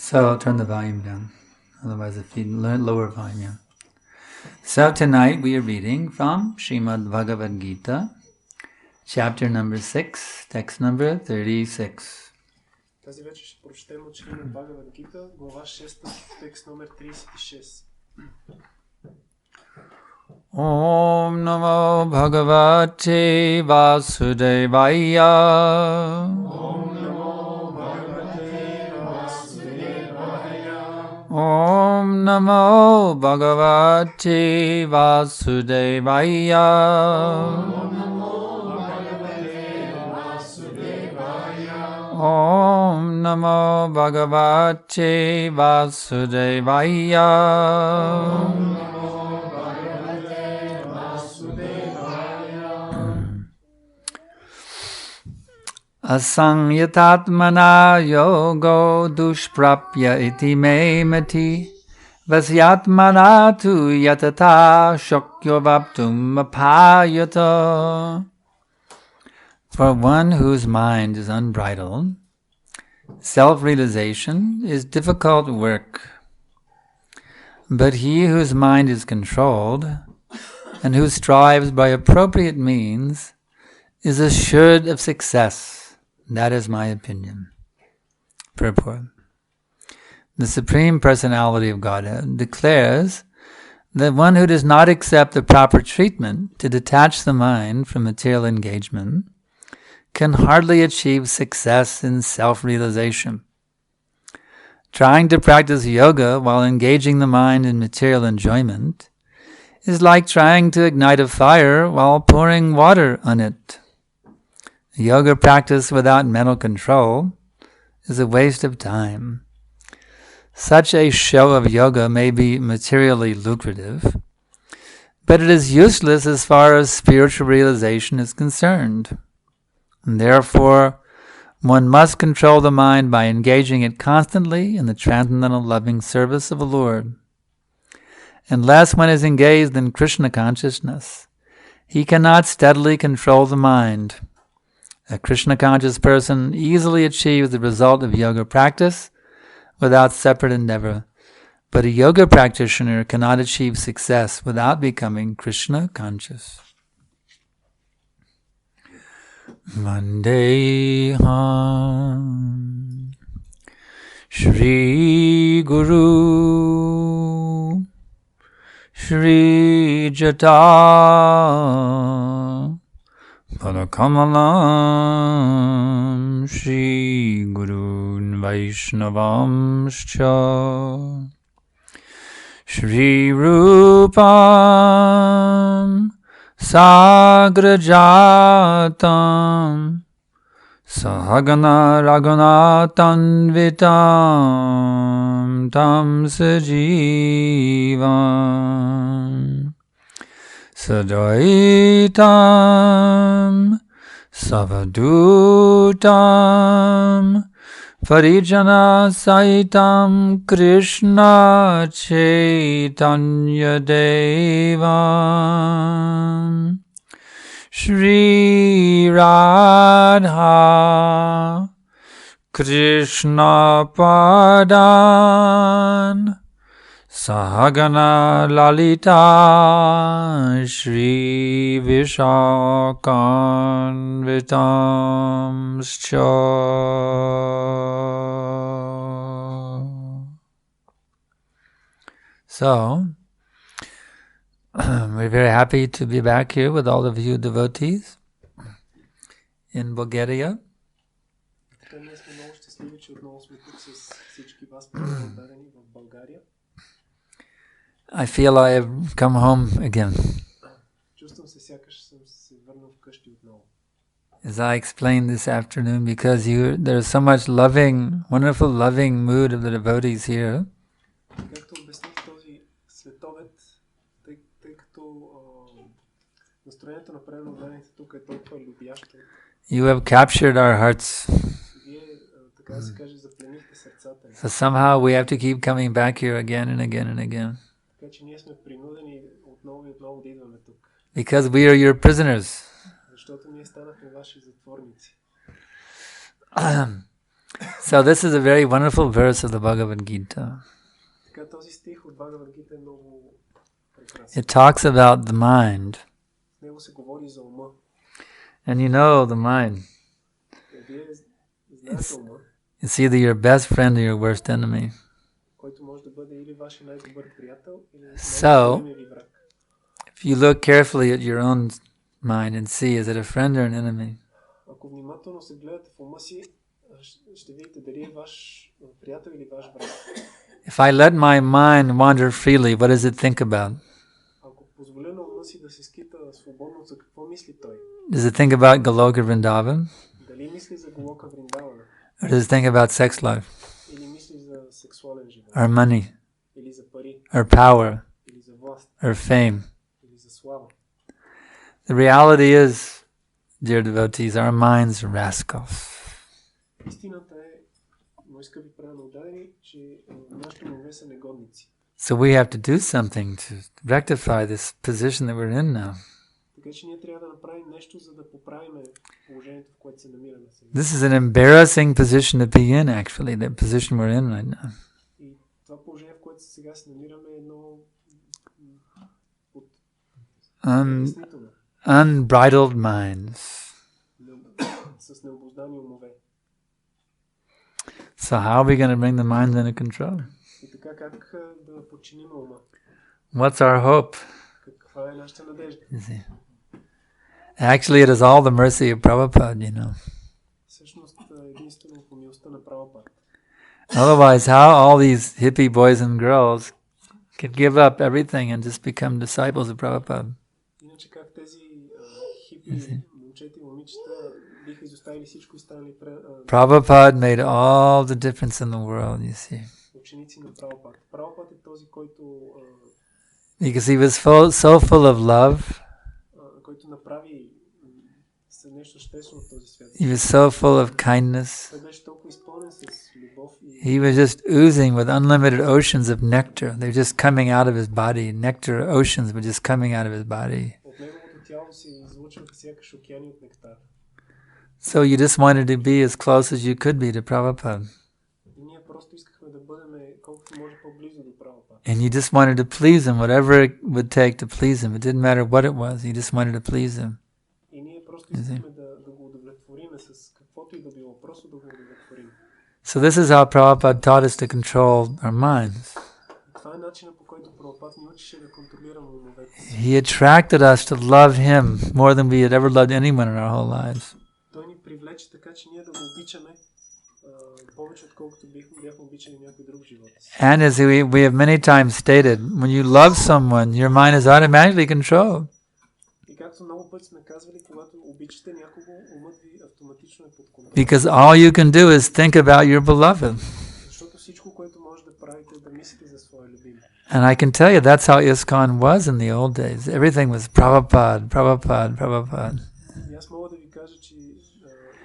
So I'll turn the volume down. Otherwise, if you lower volume, yeah. So tonight we are reading from Srimad Bhagavad Gita, chapter number 6, text number 36. Тази вечер ще прочетем от Шримад Бхагавад Гита, глава 6, текст номер 36. Om Namo Bhagavate Vasudevaya. Om Namo Bhagavate Vasudevaya. Om Namo Bhagavate Vasudevaya. Om Namo Bhagavate Vasudevaya. Om Namo Bhagavate Vasudevaya. Asangyatatmana yogo dushprapya iti me mati vasyatmana tu yatata shokyo vaptum apayata. For one whose mind is unbridled, self-realization is difficult work. But he whose mind is controlled and who strives by appropriate means is assured of success. That is my opinion. Purport. The Supreme Personality of Godhead declares that one who does not accept the proper treatment to detach the mind from material engagement can hardly achieve success in self-realization. Trying to practice yoga while engaging the mind in material enjoyment is like trying to ignite a fire while pouring water on it. Yoga practice without mental control is a waste of time. Such a show of yoga may be materially lucrative, but it is useless as far as spiritual realization is concerned. And therefore, one must control the mind by engaging it constantly in the transcendental loving service of the Lord. Unless one is engaged in Krishna consciousness, he cannot steadily control the mind. A Krishna-conscious person easily achieves the result of yoga practice without separate endeavor, but a yoga practitioner cannot achieve success without becoming Krishna-conscious. Vandeham Shri Guru Shri Jata Padakamalam Shri Gurun Vaishnavamscha Shri Rupam Sagrajatam Sahagana Raghunathanvitam Tam Sajivam Sadaitam Savadutam Parijana Saitam Krishna Chaitanya Devam Shri Radha Krishna Padan Sahagana Lalita Shri Vishakanvitamscha. So, we're very happy to be back here with all of you devotees in Bulgaria. I feel I have come home again. As I explained this afternoon, because there's so much loving, wonderful loving mood of the devotees here. You have captured our hearts. So somehow we have to keep coming back here again and again and again. Because we are your prisoners. So So this is a very wonderful verse of the Bhagavad Gita. Така този стих от Бхагавад Гита е много прекрасен. It talks about the mind. В него се говори за ума. And you know the mind. Вие знаете ума, It's either your best friend or your worst enemy. който може да бъде или вашия най-добър приятел, или най-големият ви враг. If you look carefully at your own mind and see, is it a friend or an enemy? Ако внимателно се гледате в ума си, ще видите дали е ваш приятел или ваш враг. If I let my mind wander freely, what does it think about? Ако позволя на ума си да се скита свободно, за какво мисли той? Does it think about Goloka Vrindavan? Дали мисли за Голока Вриндавана? Or does it think about sex life? Или мисли за сексуален живот? Or money? Или за пари? Or power? Или за власт? Or fame? Или за слава? The reality is, dear devotees, our minds are rascals. Истината е, мои скъпи преданодадени, че нашите умове са негодници. So we have to do something to rectify this position that we're in now. Така че ние трябва да направим нещо, за да поправим положението, в което се намираме сега. This is an embarrassing position to be in, actually, the position we're in right now. И това положение, в което сега се намираме, е едно притеснително. Unbridled minds. С необуздани умове. So how are we going to bring the mind under control? И така как да подчиним ума? What's our hope? Каква е нашата надежда? Actually, it is all the mercy of Prabhupada, you know. Всъщност единствено по милостта на Прабхупад. Otherwise, how all these hippie boys and girls could give up everything and just become disciples of Prabhupada? Иначе как тези хипи момчета и момичета биха изоставили всичко и станали Prabhupada made all the difference in the world, you see. Ученици на Прабхупад. Прабхупад е този, който because he was so full of love. Който направи нещо чудесно от този свят. He was so full of kindness. Той беше толкова изпълнен с любов и he was just oozing with unlimited oceans of nectar. They were just coming out of his body. Nectar oceans were just coming out of his body. От неговото тяло се излъчваха сякаш океани от нектар. So you just wanted to be as close as you could be to Prabhupada. Ние просто искахме да бъдем колкото може по-близо до Прабхупад. And you just wanted to please him, whatever it would take to please him. It didn't matter what it was. You just wanted to please him. И ние просто искахме да го удовлетвориме с каквото и да било, просто да го удовлетворим. So this is how Prabhupada taught us to control our minds. Това е начинът, по който Прабхупад ни учеше да контролираме умовете си. He attracted us to love him more than we had ever loved anyone in our whole lives. Той ни привлече така, че ние да го обичаме повече, отколкото бяхме обичали някой друг живот. And as we have many times stated, when you love someone, your mind is automatically controlled. И както много пъти сме казвали, когато обичате някого, умът ви автоматично е под контрол. Because all you can do is think about your beloved. Защото всичко, което може да правите, да мислите за своя любим. And I can tell you that's how ISKCON was in the old days. Everything was Prabhupada, Prabhupada, Prabhupada. И аз мога да ви кажа, че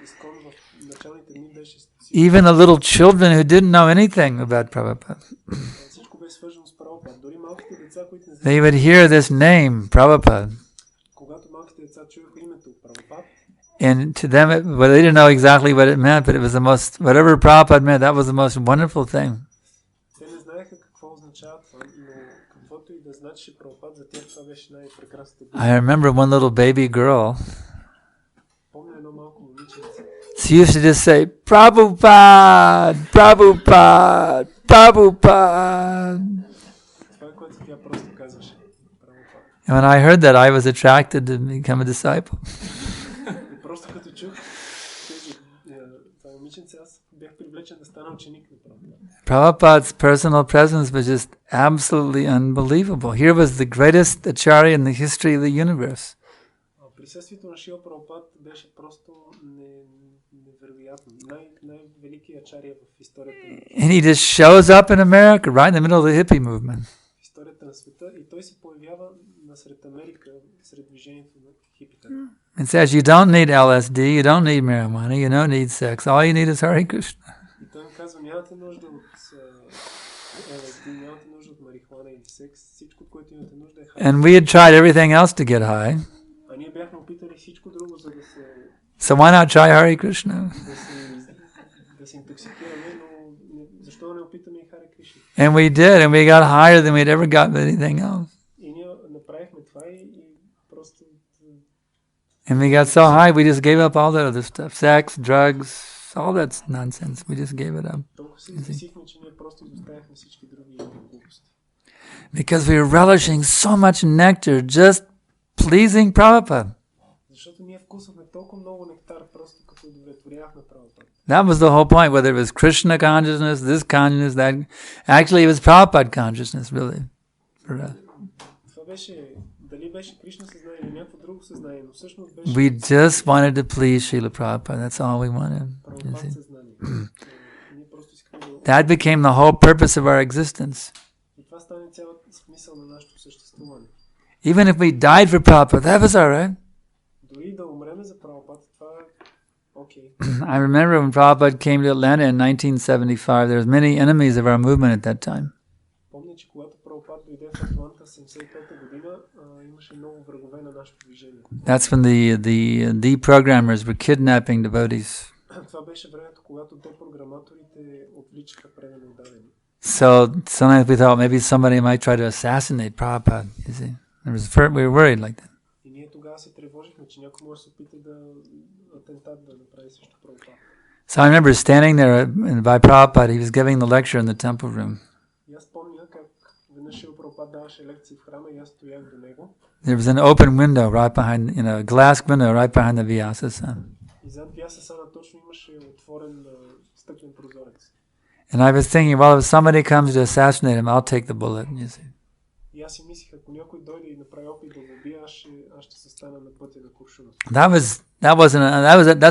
ISKCON в началните дни беше even the little children who didn't know anything about Prabhupada. They would hear this name, Prabhupada. And to them, well, they didn't know exactly what it meant, but it was the most, whatever Prabhupada meant, that was the most wonderful thing. I remember one little baby girl. She used to just say, Prabhupada, Prabhupada, Prabhupada. And when I heard that, I was attracted to become a disciple. Prabhupada's personal presence was just absolutely unbelievable. Here was the greatest acharya in the history of the universe. And he just shows up in America, right in the middle of the hippie movement. It says you don't need LSD, you don't need marijuana, you don't need sex. All you need is Hare Krishna. And we had tried everything else to get high. So why not try Hare Krishna? се интоксикираме, но защо да не опитаме и Харе Кришна? And we did, and we got higher than we'd ever gotten with anything else. И ние направихме това и просто... And we got so high, we just gave up all that other stuff. Sex, drugs, all that nonsense. We just gave it up. Толкова се извисихме, че ние просто изоставихме всички други глупости. Because we were relishing so much nectar, just pleasing Prabhupada. Защото ние вкусвахме толкова много нектар, просто като удовлетворявахме Прабхупада. That was the whole point, whether it was Krishna consciousness, this consciousness, that. Actually, it was Prabhupada consciousness, really. Това беше, дали беше Кришна съзнание или някакво друго съзнание, но всъщност беше... We just wanted to please Srila Prabhupada. That's all we wanted. Прабхупада съзнание. Ние просто искаме да... That became the whole purpose of our existence. И това стане цялата смисъл на нашето съществуване. Even if we died for Prabhupada, that was all right. Дори да умреме за Прабхупада, това е окей. I remember when Prabhupada came to Atlanta in 1975, there was many enemies of our movement at that time. Помня, че когато Прабхупада дойде в Атланта в 75-та година, имаше много врагове на нашето движение. That's when the deprogrammers were kidnapping devotees. Това беше времето, когато депрограматорите отвличаха предани отдадени. So sometimes we thought maybe somebody might try to assassinate Prabhupada, you see. We were worried like that. И ние тогава се тревожихме, че някой може да се опита да атентат да направи също Прабхупада. So I remember standing there by Prabhupada. He was giving the lecture in the temple room. И аз помня как веднъж Шрила Прабхупада даваше лекции в храма и аз стоях до него. There was an open window right behind, a glass window right behind the Vyasasana. И зад Vyasasana точно имаше отворен стъклен прозорец. And I was thinking, well, if somebody comes to assassinate him, I'll take the bullet, you see. И аз си мислих, ако някой дойде и направи опит да го убие, аз ще се стана на пътя на куршума. That's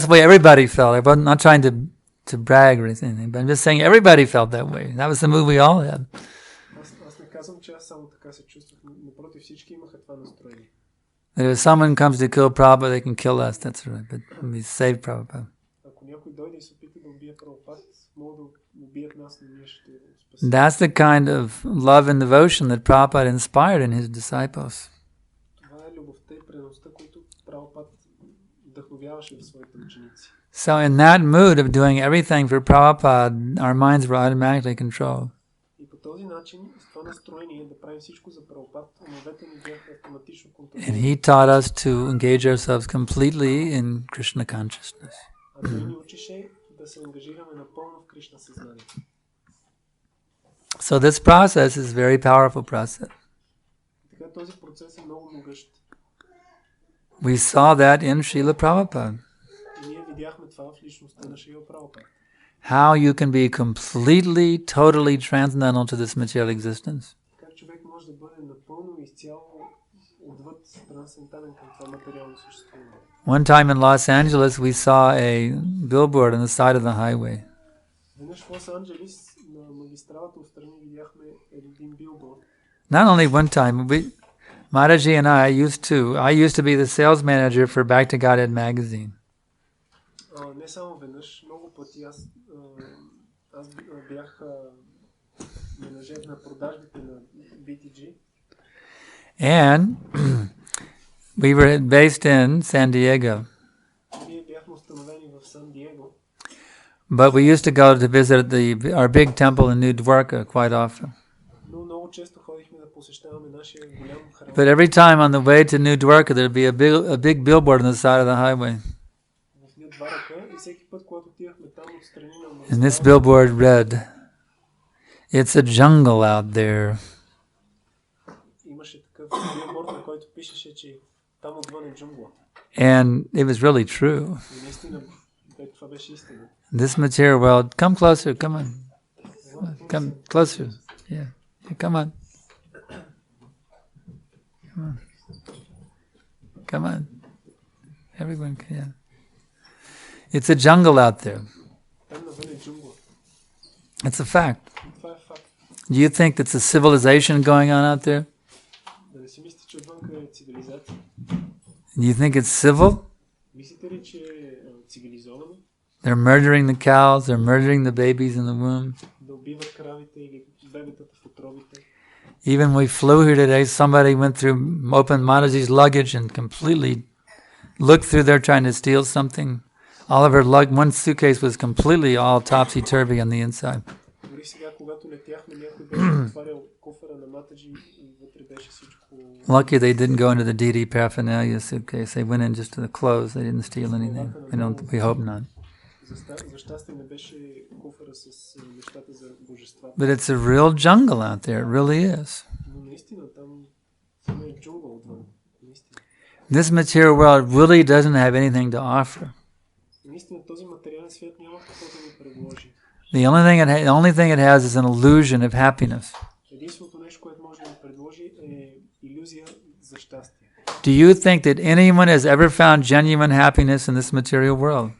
the way everybody felt. I wasn't not trying to brag or anything, but I'm just saying everybody felt that way. That was the mood we all had. Аз не казвам, че аз само така се чувствах, напротив, всички имаха това настроение. If someone comes to kill Prabhupada, they can kill us. That's right. But we save Prabhupada. Ако някой дойде и се опита да убие Прабхупада, могат да убият нас, но ние ще спасим. That's the kind of love and devotion that Prabhupada inspired in his disciples. Това е любовта и предаността, които Прабхупада вдъхновяваше в своите ученици. So in that mood of doing everything for Prabhupada, our minds were automatically controlled. И по този начин, с това настроение да правим всичко за Прабхупада, умовете ни бяха автоматично контролирани. And he taught us to engage ourselves completely in Krishna consciousness. А той ни учеше да се ангажираме напълно в Кришна съзнание. So this process is a very powerful process. Така този процес е много могъщ. We saw that in Srila Prabhupada. И ние видяхме това в личността на Шрила Прабхупада. How you can be completely, totally transcendental to this material existence. Как човек може да бъде напълно и изцяло отвъд трансцендентален към това материално съществуване. One time in Los Angeles, we saw a billboard on the side of the highway. Веднъж в Лос Анджелис на магистралата отстрани видяхме един билборд. Not only one time, Maharaji and I used to be the sales manager for Back to Godhead magazine. Не само веднъж, много пъти аз бях менеджер на продажбите на BTG. And we were based in San Diego. Ние бяхме установени в Сан Диего. But we used to go to visit our big temple in New Dwarka quite often. Но много често ходихме да посещаваме нашия голям храм. But every time on the way to New Dwarka, there'd be a big billboard on the side of the highway. В Ню Дварака и всеки път, когато отивахме там отстрани на магистралата. And this billboard read, "It's a jungle out there." Имаше такъв билборд, на който пишеше, че там отвън е джунгла. And it was really true. И наистина, това беше истина. This material world, come closer, come on. Come closer. Yeah. Come on. Come on. Come on. Everyone can, yeah. It's a jungle out there. Там навън е джунгла. It's a fact. Това е факт. Do you think that's a civilization going on out there? Да не си мислите, че отвън е цивилизация. Do you think it's civil? Мислите ли, че е цивилизовано? They're murdering the cows, they're murdering the babies in the womb. Да убиват кравите или бебетата в утробите. Even we flew here today, somebody went through, opened Maharaji's luggage and completely looked through there trying to steal something. All of her one suitcase was completely all topsy-turvy on the inside. Дори сега, когато летяхме, някой беше отварял кофера на Матаджи и вътре беше всичко. Lucky they didn't go into the DD paraphernalia suitcase. They went in just to the clothes. They didn't steal anything. We hope not. За щастие не беше кофера с нещата за божествата. But it's a real jungle out there. It really is. Но наистина там е джунгъл отвън. This material world really doesn't have anything to offer. Наистина този материален свят няма какво да ни предложи. The only thing it has is an illusion of happiness. Единственото нещо, което може да ни предложи е илюзия за щастие. Do you think that anyone has ever found genuine happiness in this material world?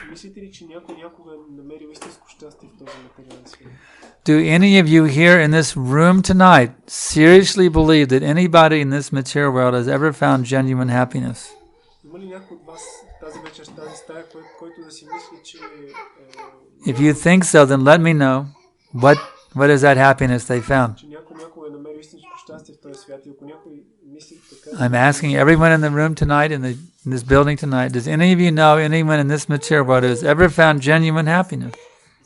Мислите ли, че някой някога е намерил истинско щастие в този материален свят? Do any of you here in this room tonight seriously believe that anybody in this material world has ever found genuine happiness? Има ли някой от вас тази вечер в тази стая, който да си мисли, че... If you think so, then let me know what is that happiness they found. Че някой е намерил истинско щастие в този свят и ако някой мисли така... I'm asking everyone in the room tonight, in this building tonight, does any of you know anyone in this material world who has ever found genuine happiness?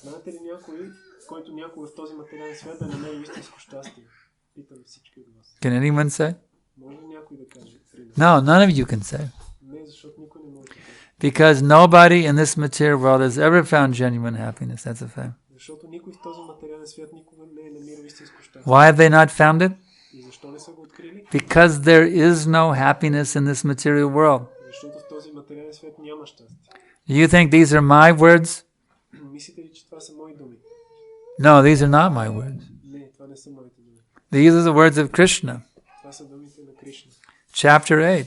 Знаете ли някой, който някога в този материален свят да намери истинско щастие? Питам всички от вас. Can anyone say? Може ли някой да каже? No, none of you can say. Не, защото никой не може да каже. Because nobody in this material world has ever found genuine happiness. That's a fact. Защото никой в този материален свят никога не е намирал истинско щастие. Why have they not found it? И защо не са го открили? Because there is no happiness in this material world. Защото в този материален свят няма щастие. Do you think these are my words? Мислите ли, че това са мои думи? No, these are not my words. Не, това не са моите думи. These are the words of Krishna. Това са думите на Кришна. Chapter 8,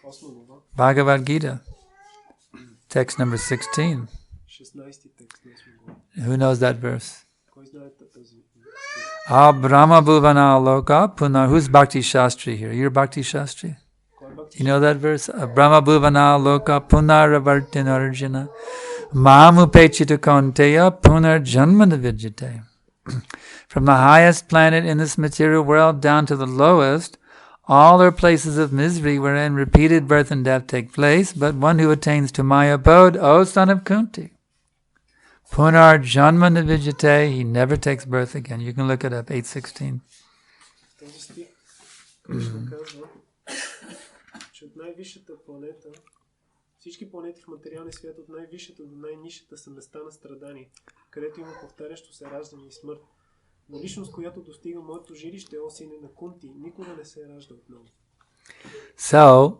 8 глава, Bhagavad Gita, text number 16. 16 текст на 8 глава. Who knows that verse? Кой знае този стих? Brahma Bhuvana Loka Puna. Who's Bhakti Shastri here? You're Bhakti Shastri? Кой е Бхакти? You know that verse? Brahma Bhuvana Loka Punaravartin Arjuna Mamupechita Konteya Punar Janmana Vidyate. From the highest planet in this material world down to the lowest, all are places of misery wherein repeated birth and death take place, but one who attains to my abode, O son of Kunti, Punar Janmana Vidyate, he never takes birth again. You can look it up, 8:16. Този стих Кришна казва, че от най-висшата планета, всички планети в материалния свят от най-висшата до най-нисшата са места на страдание, където има повтарящо се раждане и смърт. Но личност, която достига моето жилище, о сине на Кунти, никога не се ражда отново. So,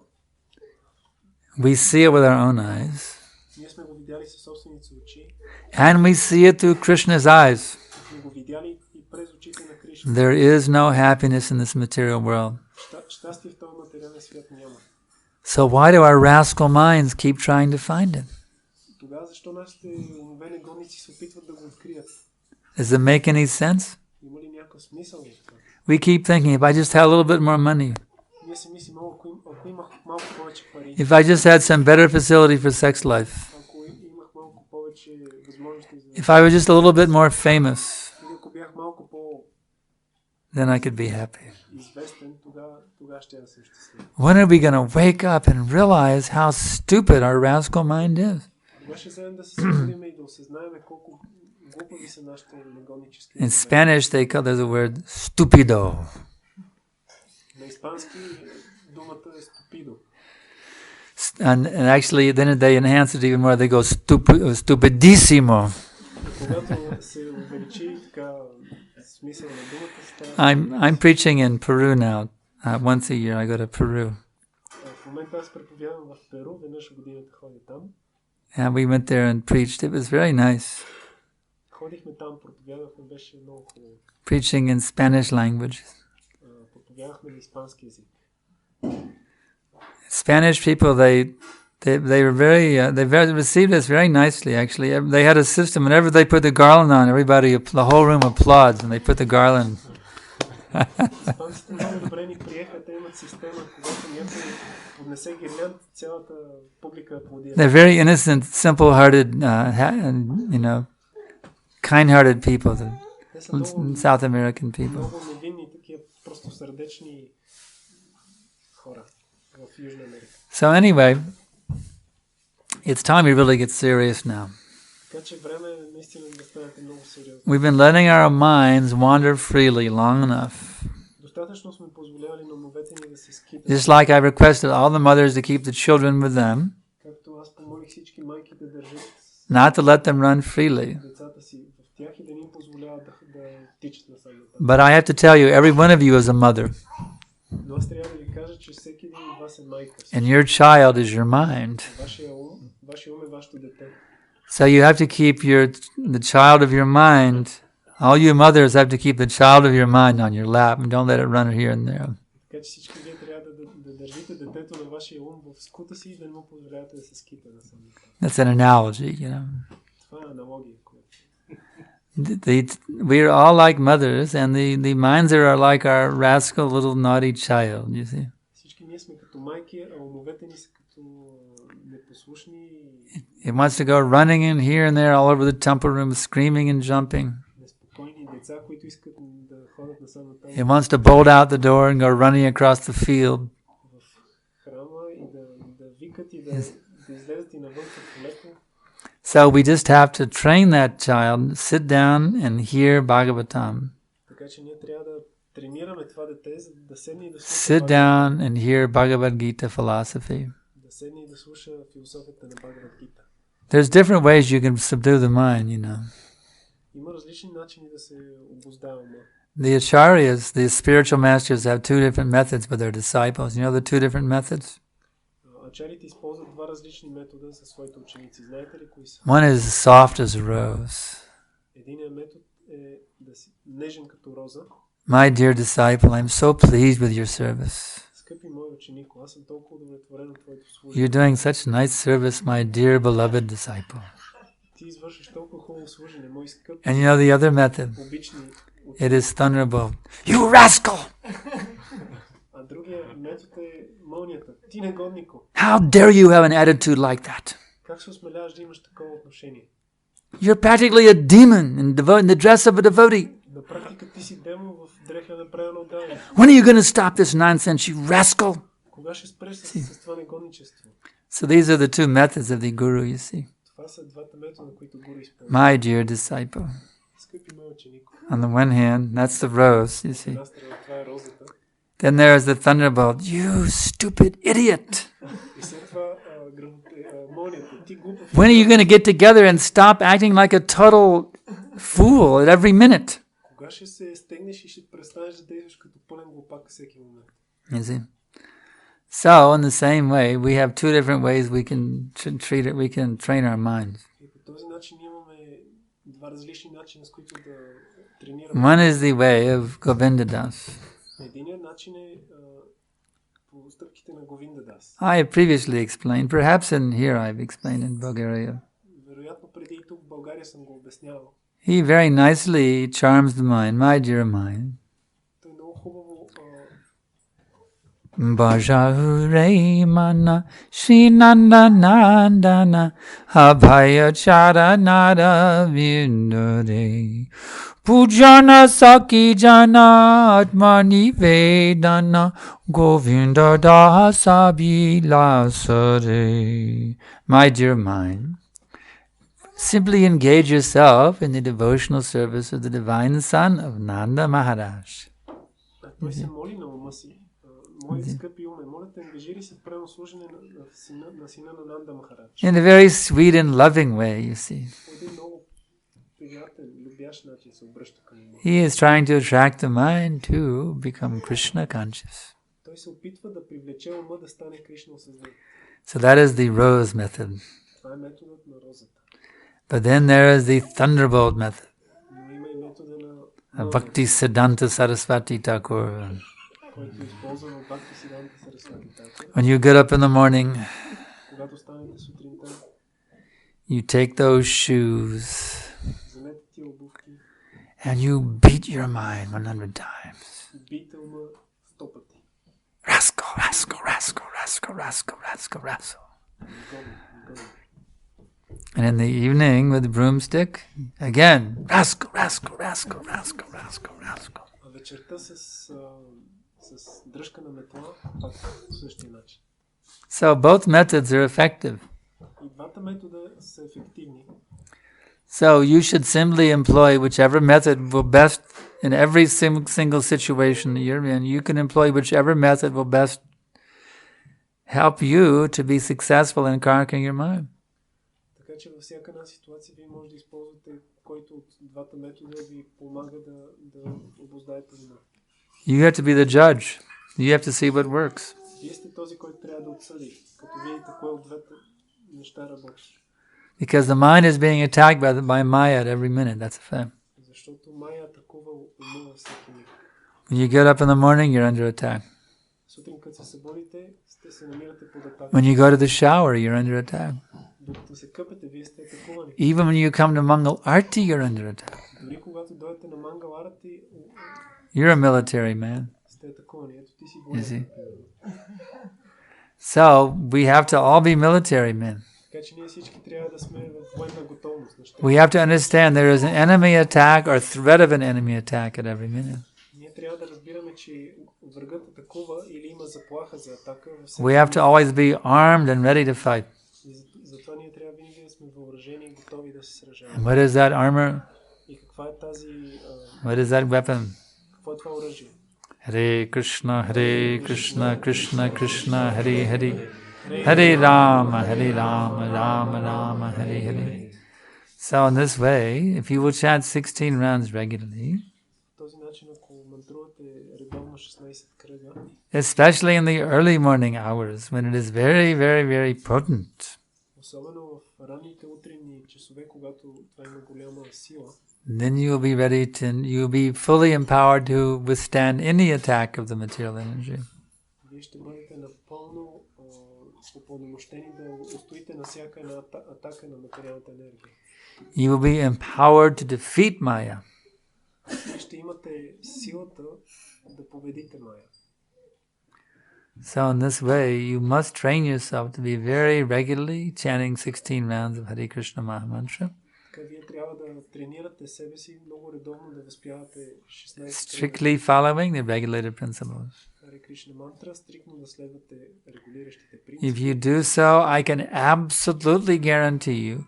we see it with our own eyes, Ние сме го видяли със собствените очи, and we see it through Krishna's eyes. сме го видяли и през очите на Кришна. There is no happiness in this material world. Щастие в този материален свят няма. So why do our rascal minds keep trying to find it? Тогава защо нашите умове негодници се опитват да го открият? Does it make any sense? Има ли някакъв смисъл в това? We keep thinking, if I just had a little bit more money, Ние си мислим, ако имах малко повече пари, if I just had some better facility for sex life, ако имах малко повече възможности за... if I was just a little bit more famous, Или ако бях малко then I could be happy. по-известен, тогава ще я да съм щастлив. When are we going to wake up and realize how stupid our rascal mind is? Кога ще вземем да се събудим и да осъзнаем колко глупави са нашите негоднически... In Spanish, there's a word stupido. На испански думата е ступидо. And actually, then they enhance it even more. They go stupidissimo. Когато се увеличи така смисъл на думата, става... I'm preaching in Peru now. Once a year, I go to Peru. В момента аз преповядвам в Перу, веднъж в годината ходя там. And we went there and preached. It was very nice. Ходихме там, проповядвахме, беше много хубаво. Preaching in Spanish language. Проповядвахме на испански език. Spanish people, they were they received us very nicely. Actually, they had a system. Whenever they put the garland on, the whole room applauds, and they put the garland. Испанците много добре ни приеха. Те имат система, когато някой поднесе гирлянд, цялата публика аплодира. They're very innocent, simple-hearted, kind-hearted people. South American people. Много невинни, такива просто сърдечни хора в Южна Америка. So anyway, It's time we really get serious now. Така че време е наистина да станете много сериозни. We've been letting our minds wander freely long enough. Достатъчно сме позволявали на умовете ни да се скитат. Just like I requested all the mothers to keep the children with them, Както аз помолих всички майки да държат not to let them run freely. децата си в тях и да не им позволяват да тичат насам. But I have to tell you, every one of you is a mother. Но аз трябва да ви кажа, че всеки един от вас е майка. And your child is your mind. Вашия ум е вашето дете. So you have to keep the child of your mind. All you mothers have to keep the child of your mind on your lap and don't let it run here and there. Така че всички вие трябва да държите детето на вашия ум в скута си и да не му позволявате да се скита насам. That's an analogy, you know. Това е аналогия. We are all like mothers, and the minds are like our rascal little naughty child, you see. Всички ние сме като майки, а умовете ни са като непослушни. It wants to go running in here and there all over the temple room, screaming and jumping. Неспокойни деца, които искат да ходят насам натам. It wants to bolt out the door and go running across the field. В храма и да викат и да излезат и навън в полето. So we just have to train that child, sit down and hear Bhagavatam. Така че ние трябва да тренираме това дете, за да седне и да слуша. Sit down and hear Bhagavad Gita philosophy. Да седне и да слуша философията на Бхагавад Гита. There's different ways you can subdue the mind, you know. Има различни начини да се обуздава ума. The acharyas, the spiritual masters, have two different methods with their disciples. You know the two different methods? Ачарите използват два различни метода за своите ученици. Знаете ли кои са? One is soft as a rose. Единият метод е да си нежен като роза. My dear disciple, I'm so pleased with your service. Скъпи мой ученико, аз съм толкова удовлетворен от твоето служение. You're doing such nice service, my dear beloved disciple. Ти извършиш толкова хубаво служение, мой скъп. And you know the other method? Обични. It is thunderbolt. You rascal! А другия метод е мълнията. Ти негоднико. How dare you have an attitude like that? Как се осмеляваш да имаш такова отношение? You're practically a demon in the dress of a devotee. На практика ти си демон в дреха направена от дявола. When are you going to stop this nonsense, you rascal? Кога ще спреш с това негодничество? So these are the two methods of the guru, you see. Това са двата метода, които гуру използва. My dear disciple. Скъпи мой ученико. On the one hand, that's the rose, you see. Една страна това е розата. Then there is the thunderbolt. You stupid idiot. И след това мълнията. Ти глупав. When are you going to get together and stop acting like a total fool at every minute? Кога ще се стегнеш и ще престанеш да действаш като пълен глупак всеки момент? You see? So, in the same way, we have two different ways we can treat it. We can train our minds. И по този начин имаме два различни начина, с които да тренираме. One is the way of Govinda Das. Единият начин е по стъпките на Говинда Дас. I have previously explained, perhaps in here I've explained in Bulgaria. Вероятно преди и тук в България съм го обяснявал. He very nicely charms the mind, my dear mind. Той много хубаво Bhajahure mana shinanda nandana abhaya charanara vindore pujana saki jana atmani vedana govinda dasa bilasare. My dear mind, simply engage yourself in the devotional service of the divine son of Nanda Maharaj. Той се моли на ума си. Мой скъпи уме, моля те, ангажири се в правилно служене на сина на Нанда Махарадж. In a very sweet and loving way, you see. По един много приятен, любящ начин се обръща към ума. He is trying to attract the mind to become Krishna conscious. Той се опитва да привлече ума да стане Кришна осъзнат. So that is the rose method. Това е методът на розата. But then there is the thunderbolt method. Но има и метода на Bhakti Siddhanta Saraswati Thakur. който е използван от Бхакти Сиданта Сарасвати Такур. When you get up in the morning, Когато станете сутринта, you take those shoes вземете тия обувки and you beat your mind 100 times. и бийте ума 100 пъти. Rascal, rascal, rascal, rascal, rascal, rascal, rascal. And in the evening with the broomstick, again, rascal, rascal, rascal, rascal, rascal, rascal. А вечерта с дръжка на метла, пак по същия начин. So both methods are effective. И двата метода са ефективни. So you should simply employ whichever method will best, in every single situation that you're in, you can employ whichever method will best help you to be successful in conquering your mind. Така че във всяка една ситуация вие може да използвате който от двата метода ви помага да обуздаете ума. You have to be the judge. You have to see what works. Вие сте този, който трябва да отсъди, като видите кое от двете неща работи. Because the mind is being attacked by Maya at every minute. That's a fact. Защото Майя атакува ума във всеки миг. When you get up in the morning, you're under attack. Сутрин, като се събудите, се намирате под атака. When you go to the shower, you're under attack. Докато се къпете, вие сте атакувани. Even when you come to Mangal Arti, you're under attack. Дори когато дойдете на Мангал Арти, You're a military man. сте атакувани. Ето ти си военен. So we have to all be military men. Така че ние всички трябва да сме в военна готовност. We have to understand there is an enemy attack or threat of an enemy attack at every minute. Ние трябва да разбираме, че врагът атакува или има заплаха за атака. We have to always be armed and ready to fight. Затова ние трябва винаги да сме въоръжени и готови да се сражаваме. And what is that armor? И каква е тази What is that weapon? какво е това оръжие? Hare Krishna, Krishna Krishna, Hare Hare. Hare Rama, Rama Rama, Hare Hare. So in this way, if you will chant 16 rounds regularly, този начин, ако мантрувате редовно 16 кръга, especially in the early morning hours when it is very, very, very potent, особено в ранните утринни часове, когато това има голяма сила, then you will be ready to, you will be fully empowered to withstand any attack of the material energy. Вие ще бъдете напълно упълномощени да устоите на всяка една атака на материалната енергия. You will be empowered to defeat Maya. Вие ще имате силата да победите Майя. So in this way, you must train yourself to be very regularly chanting 16 rounds of Hare Krishna Mahamantra. Така вие трябва да тренирате себе си много редовно да възпявате 16 Strictly following the regulated principles. Hare Krishna мантра, стриктно да следвате регулиращите принципи. If you do so, I can absolutely guarantee you.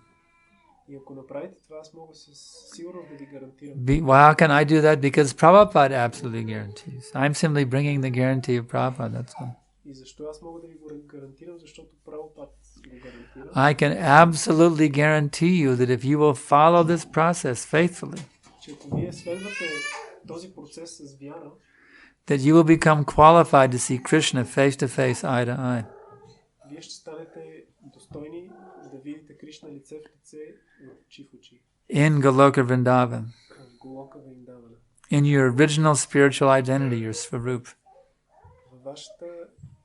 И ако направите това, аз мога със сигурност да ви гарантирам. How can I do that? Because Prabhupada absolutely guarantees. I'm simply bringing the guarantee of Prabhupada, that's all. И защо аз мога да ви го гарантирам? Защото Прабхупад го гарантира. I can absolutely guarantee you that if you will follow this process faithfully, че ако вие следвате този процес с вяра, that you will become qualified to see Krishna face to face, eye to eye. Вие ще станете достойни да видите Кришна лице в лице и очи в очи. In Goloka Vrindavan. В Голока Вриндавана. In your original spiritual identity, your Svarup. Във вашата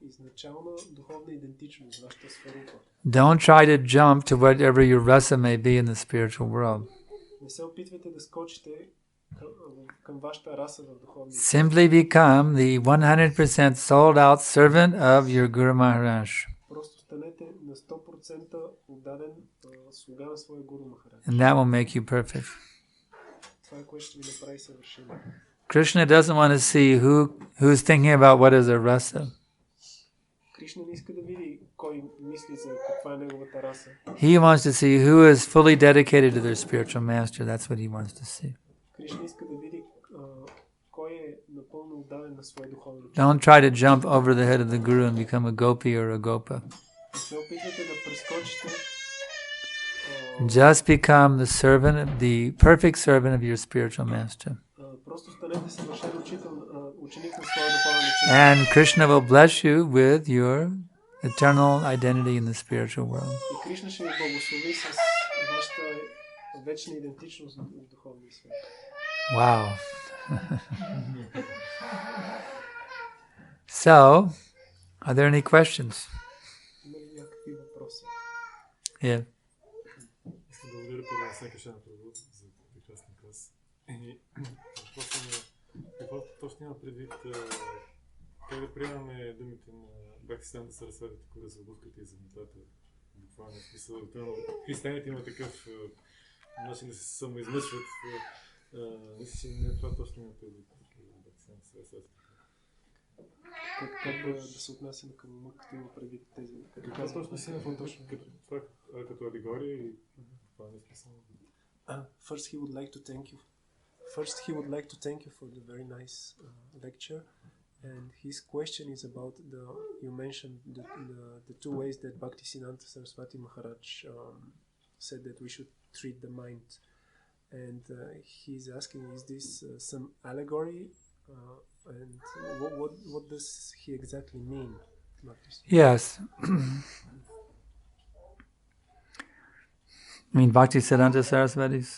изначална духовна идентичност, вашата сварупа. Don't try to jump to whatever your rasa may be in the spiritual world. Не се опитвайте да скочите към вашата раса в духовния. Simply become the 100% sold out servant of your Guru Maharaj. Просто станете на 100% отдаден слуга на своя Гуру Махарадж. And that will make you perfect. Това е което ще ви направи съвършени. Krishna doesn't want to see who's thinking about what is a rasa. Кришна не иска да види кой мисли за каква е неговата раса. He wants to see who is fully dedicated to their spiritual master. That's what he wants to see. Кришна иска да види кой е напълно отдаден на своя духовен учител. Don't try to jump over the head of the guru and become a gopi or a gopa. Не се опитвате да прескочите. Just become the servant, the perfect servant of your spiritual master. Просто станете съвършен ученик на своя духовен учител. And Krishna will bless you with your eternal identity in the spiritual world. И Кришна ще ви благослови с вашата вечна идентичност в духовния свят. Wow. So, are there any questions? Има ли някакви въпроси? Yeah. Благодаря първо на Санкаршан за прекрасен клас. Въпросът ми е какво точно има предвид, как да приемаме думите на Бхактисиданта Сарасвати, кога за обувката и за метата. Буквално в смисъл, християните има такъв начин да се самоизмъчват. Мисля, че не това точно има предвид Бхактисиданта Сарасвати. Как да се отнасяме към ума, като има предвид тези... Това точно си като алегория и това не смисъл. First, he would like to thank you for the very nice lecture. And his question is about you mentioned the two ways that Bhaktisiddhanta Saraswati Maharaj said that we should treat the mind. And he's asking, is this some allegory? And what does he exactly mean? Yes. I mean Bhaktisiddhanta Saraswati's?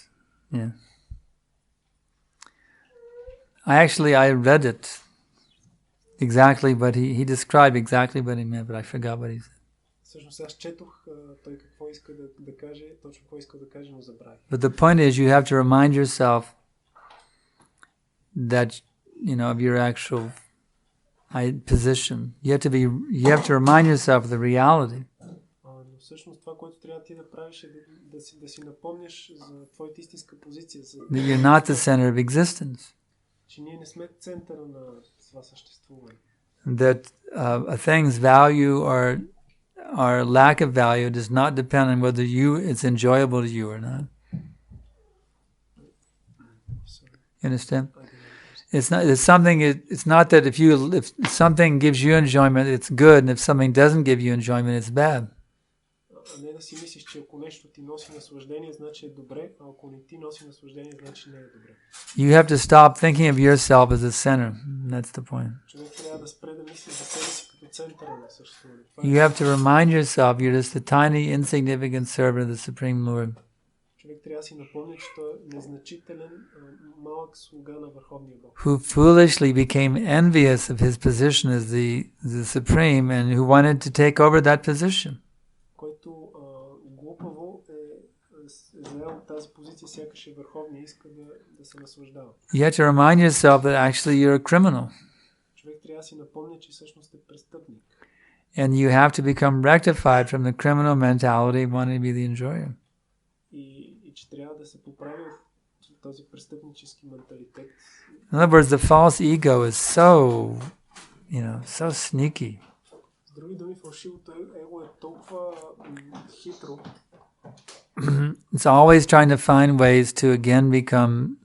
Yeah. I read it exactly, but he described exactly what he meant, but I forgot what he said. Всъщност аз четох той какво иска да каже, точно какво иска да каже, но забравих. But the point is, you have to remind yourself that, of your actual position. You have to remind yourself of the reality. Но всъщност това, което трябва ти да правиш е да си напомняш за твоята истинска позиция. That you're not the center of existence. Че ние не сме центъра на това съществуване. That a thing's value or lack of value does not depend on whether it's enjoyable to you or not. You understand? It's not that if something gives you enjoyment, it's good, and if something doesn't give you enjoyment, it's bad. Не да си мислиш, че ако нещо ти носи наслаждение, значи е добре, а ако не ти носи наслаждение, значи не е добре. You have to stop thinking of yourself as a center. That's the point. Човек трябва да спре да мисли за себе си като центъра на съществуването. You have to remind yourself you're just a tiny, insignificant servant of the Supreme Lord. Човек трябва да си напомня, че той е незначителен, малък слуга на Върховния Бог. Who foolishly became envious of his position as the Supreme and who wanted to take over that position. Който глупаво е заел тази позиция, сякаш е върховния, иска да се наслаждава. You have to remind yourself that actually you're a criminal. Човек трябва да си напомня, че всъщност е престъпник. And you have to become rectified from the criminal mentality of wanting to be the enjoyer. И че трябва да се поправи от този престъпнически менталитет. In other words, the false ego is so sneaky. С други думи, фалшивото его е толкова хитро. It's always trying to find ways to again become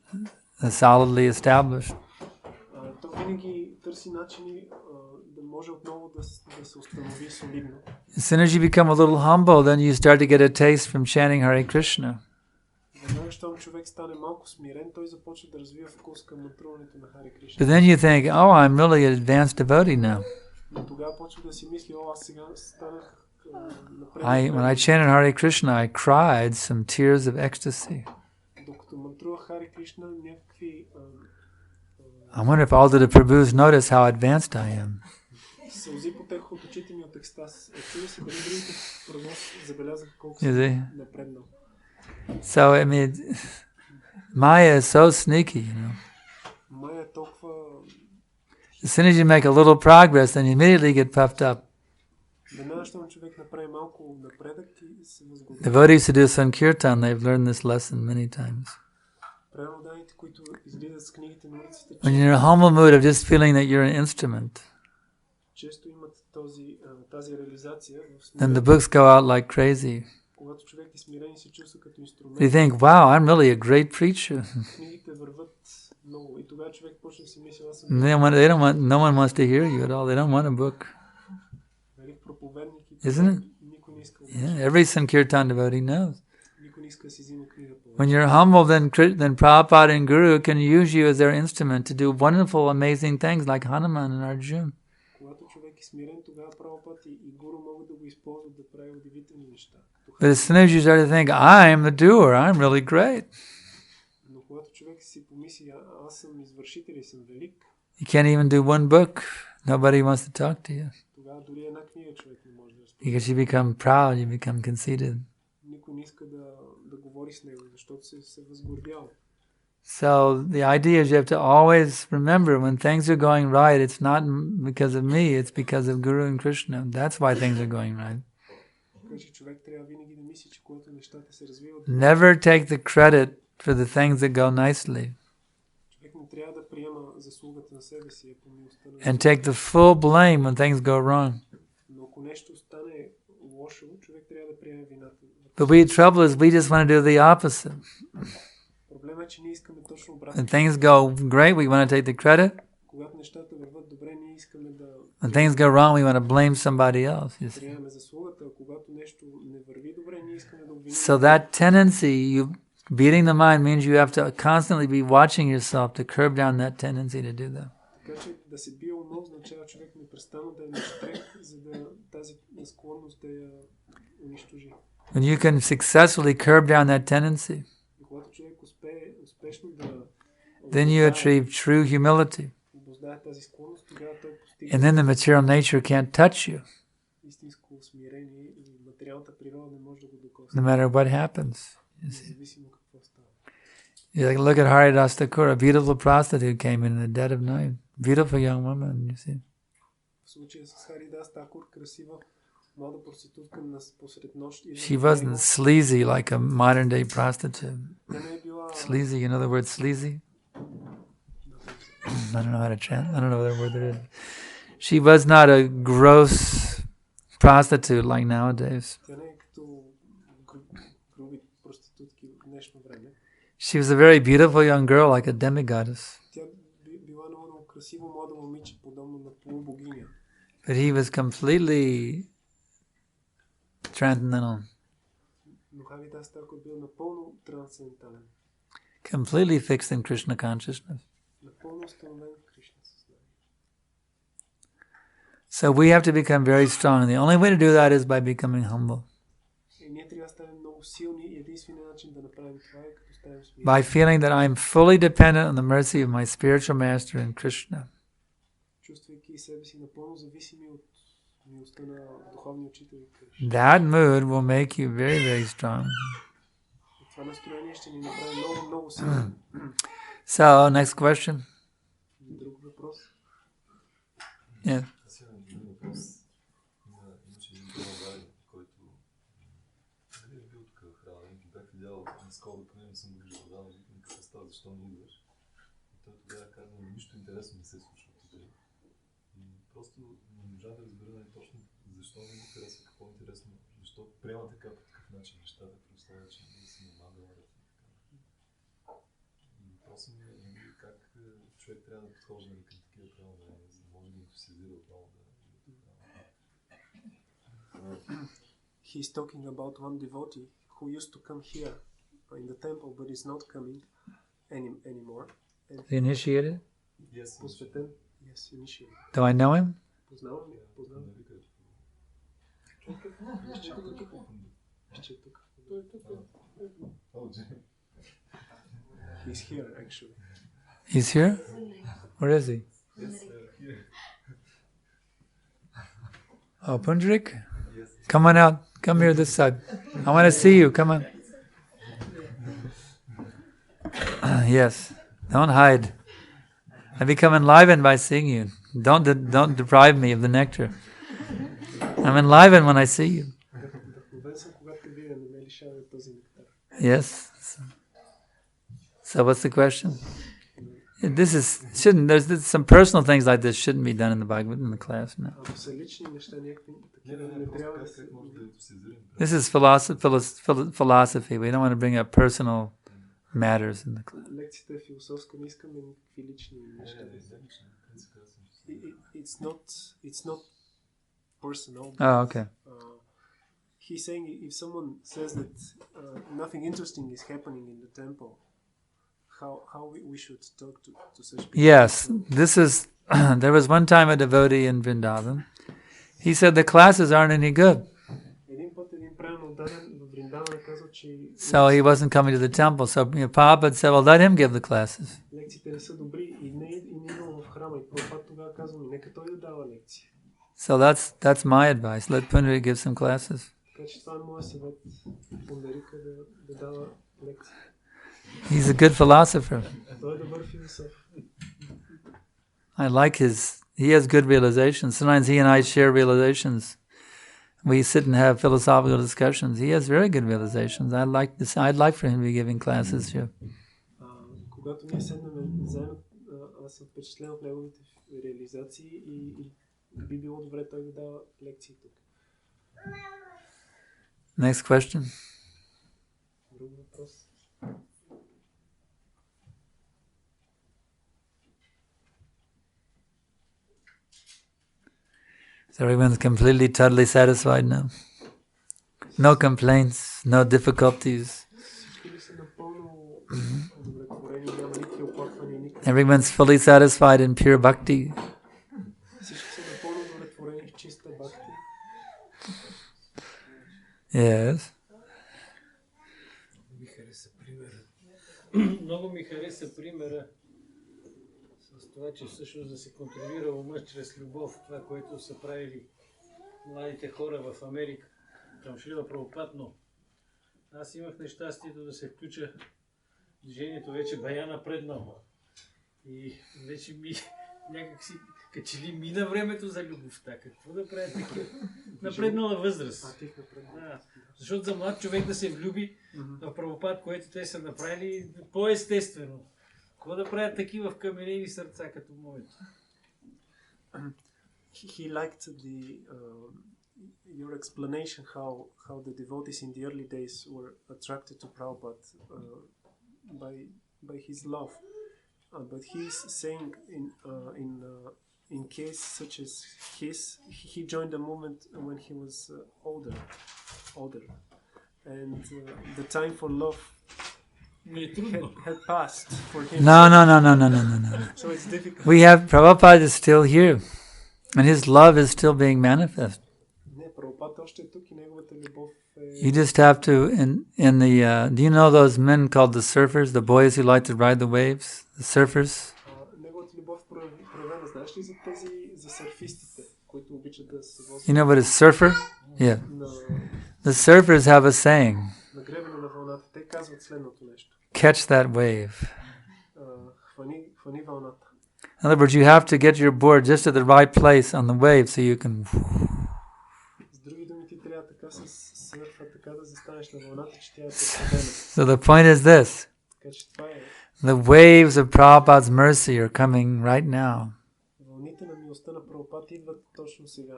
solidly established. То винаги търси начини да може отново да се установи солидно. As soon as you become a little humble, then you start to get a taste from chanting Hare Krishna. Веднага, щом човек стане малко смирен, той започва да развива вкус към мантруването на Харе Кришна. But then you think, oh, I'm really an advanced devotee now. Но тогава почва да си мисли, аз сега станах напред. When I chanted Hare Krishna, I cried some tears of ecstasy. Докато мантрувах Харе Кришна, някакви... I wonder if all the Prabhus notice how advanced I am. Сълзи потекох от очите ми от екстаз. Чува се дали другите Прабху забелязаха колко съм напреднал. So, I mean, Maya is so sneaky, Maya е толкова... As soon as you make a little progress, then you immediately get puffed up. Веднага, щом човек направи малко напредък и се възгодява. Devotees who do Sankirtan, they've learned this lesson many times. Преданните, които излизат с книгите на улиците, When you're in a humble mood of just feeling that you're an instrument, често имат тази реализация. Then the books go out like crazy. Когато човек е смирен и се чувства като инструмент, You think, wow, I'm really a great preacher. книгите върват много и тогава човек почне да си мисли, аз съм No one wants to hear you at all. They don't want a book. велик проповедник и Isn't it? никой не иска. Yeah, every Sankirtan devotee knows. Никой не иска да си взима книга по. When you're humble, then Prabhupada and Guru can use you as their instrument to do wonderful, amazing things like Hanuman and Arjuna. Когато човек е смирен, тогава Прабхупада и Гуру могат да го използват да прави удивителни неща. But as soon as you start to think, I'm the doer, I'm really great, Но когато човек си помисли, аз съм извършител и съм велик, you can't even do one book. Nobody wants to talk to you. тогава дори една книга човек не може да разпозна. Because you become proud, you become conceited. Никой не иска да говори с него, защото се възгордява. So the idea is you have to always remember when things are going right, it's not because of me, it's because of Guru and Krishna. That's why things are going right. Човек трябва винаги да мисли, че когато нещата се развиват, Never take the credit for the things that go nicely. човек не трябва да приема заслугата на себе си, е по милостта на and take the full blame when things go wrong. Но ако нещо стане лошо, човек трябва да приеме вината. But trouble is we just want to do the opposite. Проблемът е, че ние искаме точно обратно. When things go great, we want to take the credit. Когато нещата върват добре, ние искаме да When things go wrong, we want to blame somebody else. You see? приемаме заслугата, а когато нещо не върви добре, ние искаме да обвиним. So that tendency, beating the mind means you have to constantly be watching yourself to curb down that tendency to do that. Така че да се бие ума означава човек непрестанно да е наштрек, за да тази склонност да я унищожи. When you can successfully curb down that tendency, И когато човек успее успешно да then you achieve true humility. обуздае тази склонност, тогава той And постига then the material nature can't touch you, истинско смирение и материалната природа не може да го докосне. no matter what happens. You see? Независимо какво става. You like, look at Haridas Thakur, a beautiful prostitute came in the dead of night. Beautiful young woman, you see. В случая с Харидас Такур, красива млада проститутка посред нощ. She wasn't sleazy like a modern day prostitute. Тя не е била Sleazy, you know the word sleazy? I don't know how to translate. I don't know what word there is. She was not a gross prostitute like nowadays. Тя не е като груби проститутки в днешно време. She was a very beautiful young girl, like a demigoddess. Тя била много красиво младо момиче, подобно на полубогиня. But he was completely transcendental, Но Харидас Такур бил напълно трансцендентален. completely fixed in Krishna consciousнess. Напълно установен в Кришна съзнание. So we have to become very strong. And the only way to do that is by becoming humble. И ние трябва да станем много силни и единственият начин да направим това е като станем смирени. By feeling that I'm fully dependent on the mercy of my spiritual master in Krishna. Чувствайки себе си напълно зависими от милостта на духовния учител Кришна. That mood will make you very, very strong. Това настроение ще ни направи много, много силни. So, next question. Друг въпрос. Yeah. Аз имам един въпрос. Имаше един по-навален, който е бил тук в храна и бях видял наскоро, поне не съм го виждал давно, викам какво става, защо не идваш. И той тогава каза, нищо интересно не се случва тук. И просто не можа да разбера точно защо не му харесва, какво е интересно, защо приема така по такъв начин нещата, при условие, че не си нормално да върви. И просто ми е как човек трябва да подхожда към такива правилни, за да може да ентусиазира отново да... He's talking about one devotee who used to come here in the temple but is not coming anymore. The initiated? Yes, Посветен? Yes, initiated. Do I know him? Познавам ли? Познавам. Ще тук. He's here actually. He's here? Where is he? Oh, Pundrik? Come on out. Come here this side. I want to see you. Come on. Yes. Don't hide. I become enlivened by seeing you. Don't deprive me of the nectar. I'm enlivened when I see you. Yes. So what's the question? There's some personal things like this shouldn't be done in the Bhagavad in the class. No. This is philosophy. We don't want to bring up personal matters in the class. It's not personal. Oh, okay. He's saying if someone says that nothing interesting is happening in the temple, how we should talk to such people? Yes, this is. There was one time a devotee in Vrindavan. He said the classes aren't any good. So he wasn't coming to the temple. So Prabhupada said, well, let him give the classes. So that's my advice. Let Pundari give some classes. He's a good philosopher. I like he has good realizations. Sometimes he and I share realizations. We sit and have philosophical discussions. He has very good realizations. I'd like for him to be giving classes here. Когато ние седнем заедно, аз съм впечатлен от неговите реализации и би било добре той да дава лекции тук. Next question. Друг въпрос. So everyone's completely, totally satisfied now. No complaints, no difficulties. Всички ли са напълно удовлетворени, няма никакви оплаквания, никакви. Everyone's fully satisfied in pure bhakti. Всички са напълно удовлетворени в чиста бхакти. Yes. Много ми хареса примера с това, че всъщност да се контролира ума чрез любов, това, което са правили младите хора в Америка, към Шрила Прабхупад, но аз имах нещастието да се включа в движението вече бая напреднал. И вече ми някак си качели мина времето за любовта. Какво да правя такива? Напреднала възраст. Да. Защото за млад човек да се влюби в Прабхупад, което те са направили, по-естествено. Какво да правят такива в каменени сърца, като моето? He liked your explanation how the devotees in the early days were attracted to Prabhupada by his love. But he's saying in case such as his, he joined the movement when he was older, and the time for love had passed for him. No. So it's difficult. We have Prabhupada is still here, and his love is still being manifest. Не, Прабхупад още е тук и неговата любов е... You just have to, in the, do you know those men called the surfers, the boys who like to ride the waves, the surfers? Неговата любов проявена, знаеш ли за тези, за сърфистите, които обичат да се возят? You know what is surfer? Yeah. The surfers have a saying. На гребена на вълната. Те казват следното нещо. Catch that wave. Хвани вълната. In other words, you have to get your board just at the right place on the wave so you can... С други думи, ти трябва така с сърфа, така да застанеш на вълната, че тя е подсъдена. So the point is this. Така че това е. The waves of Prabhupada's mercy are coming right now. Вълните на милостта на Прабхупад идват точно сега.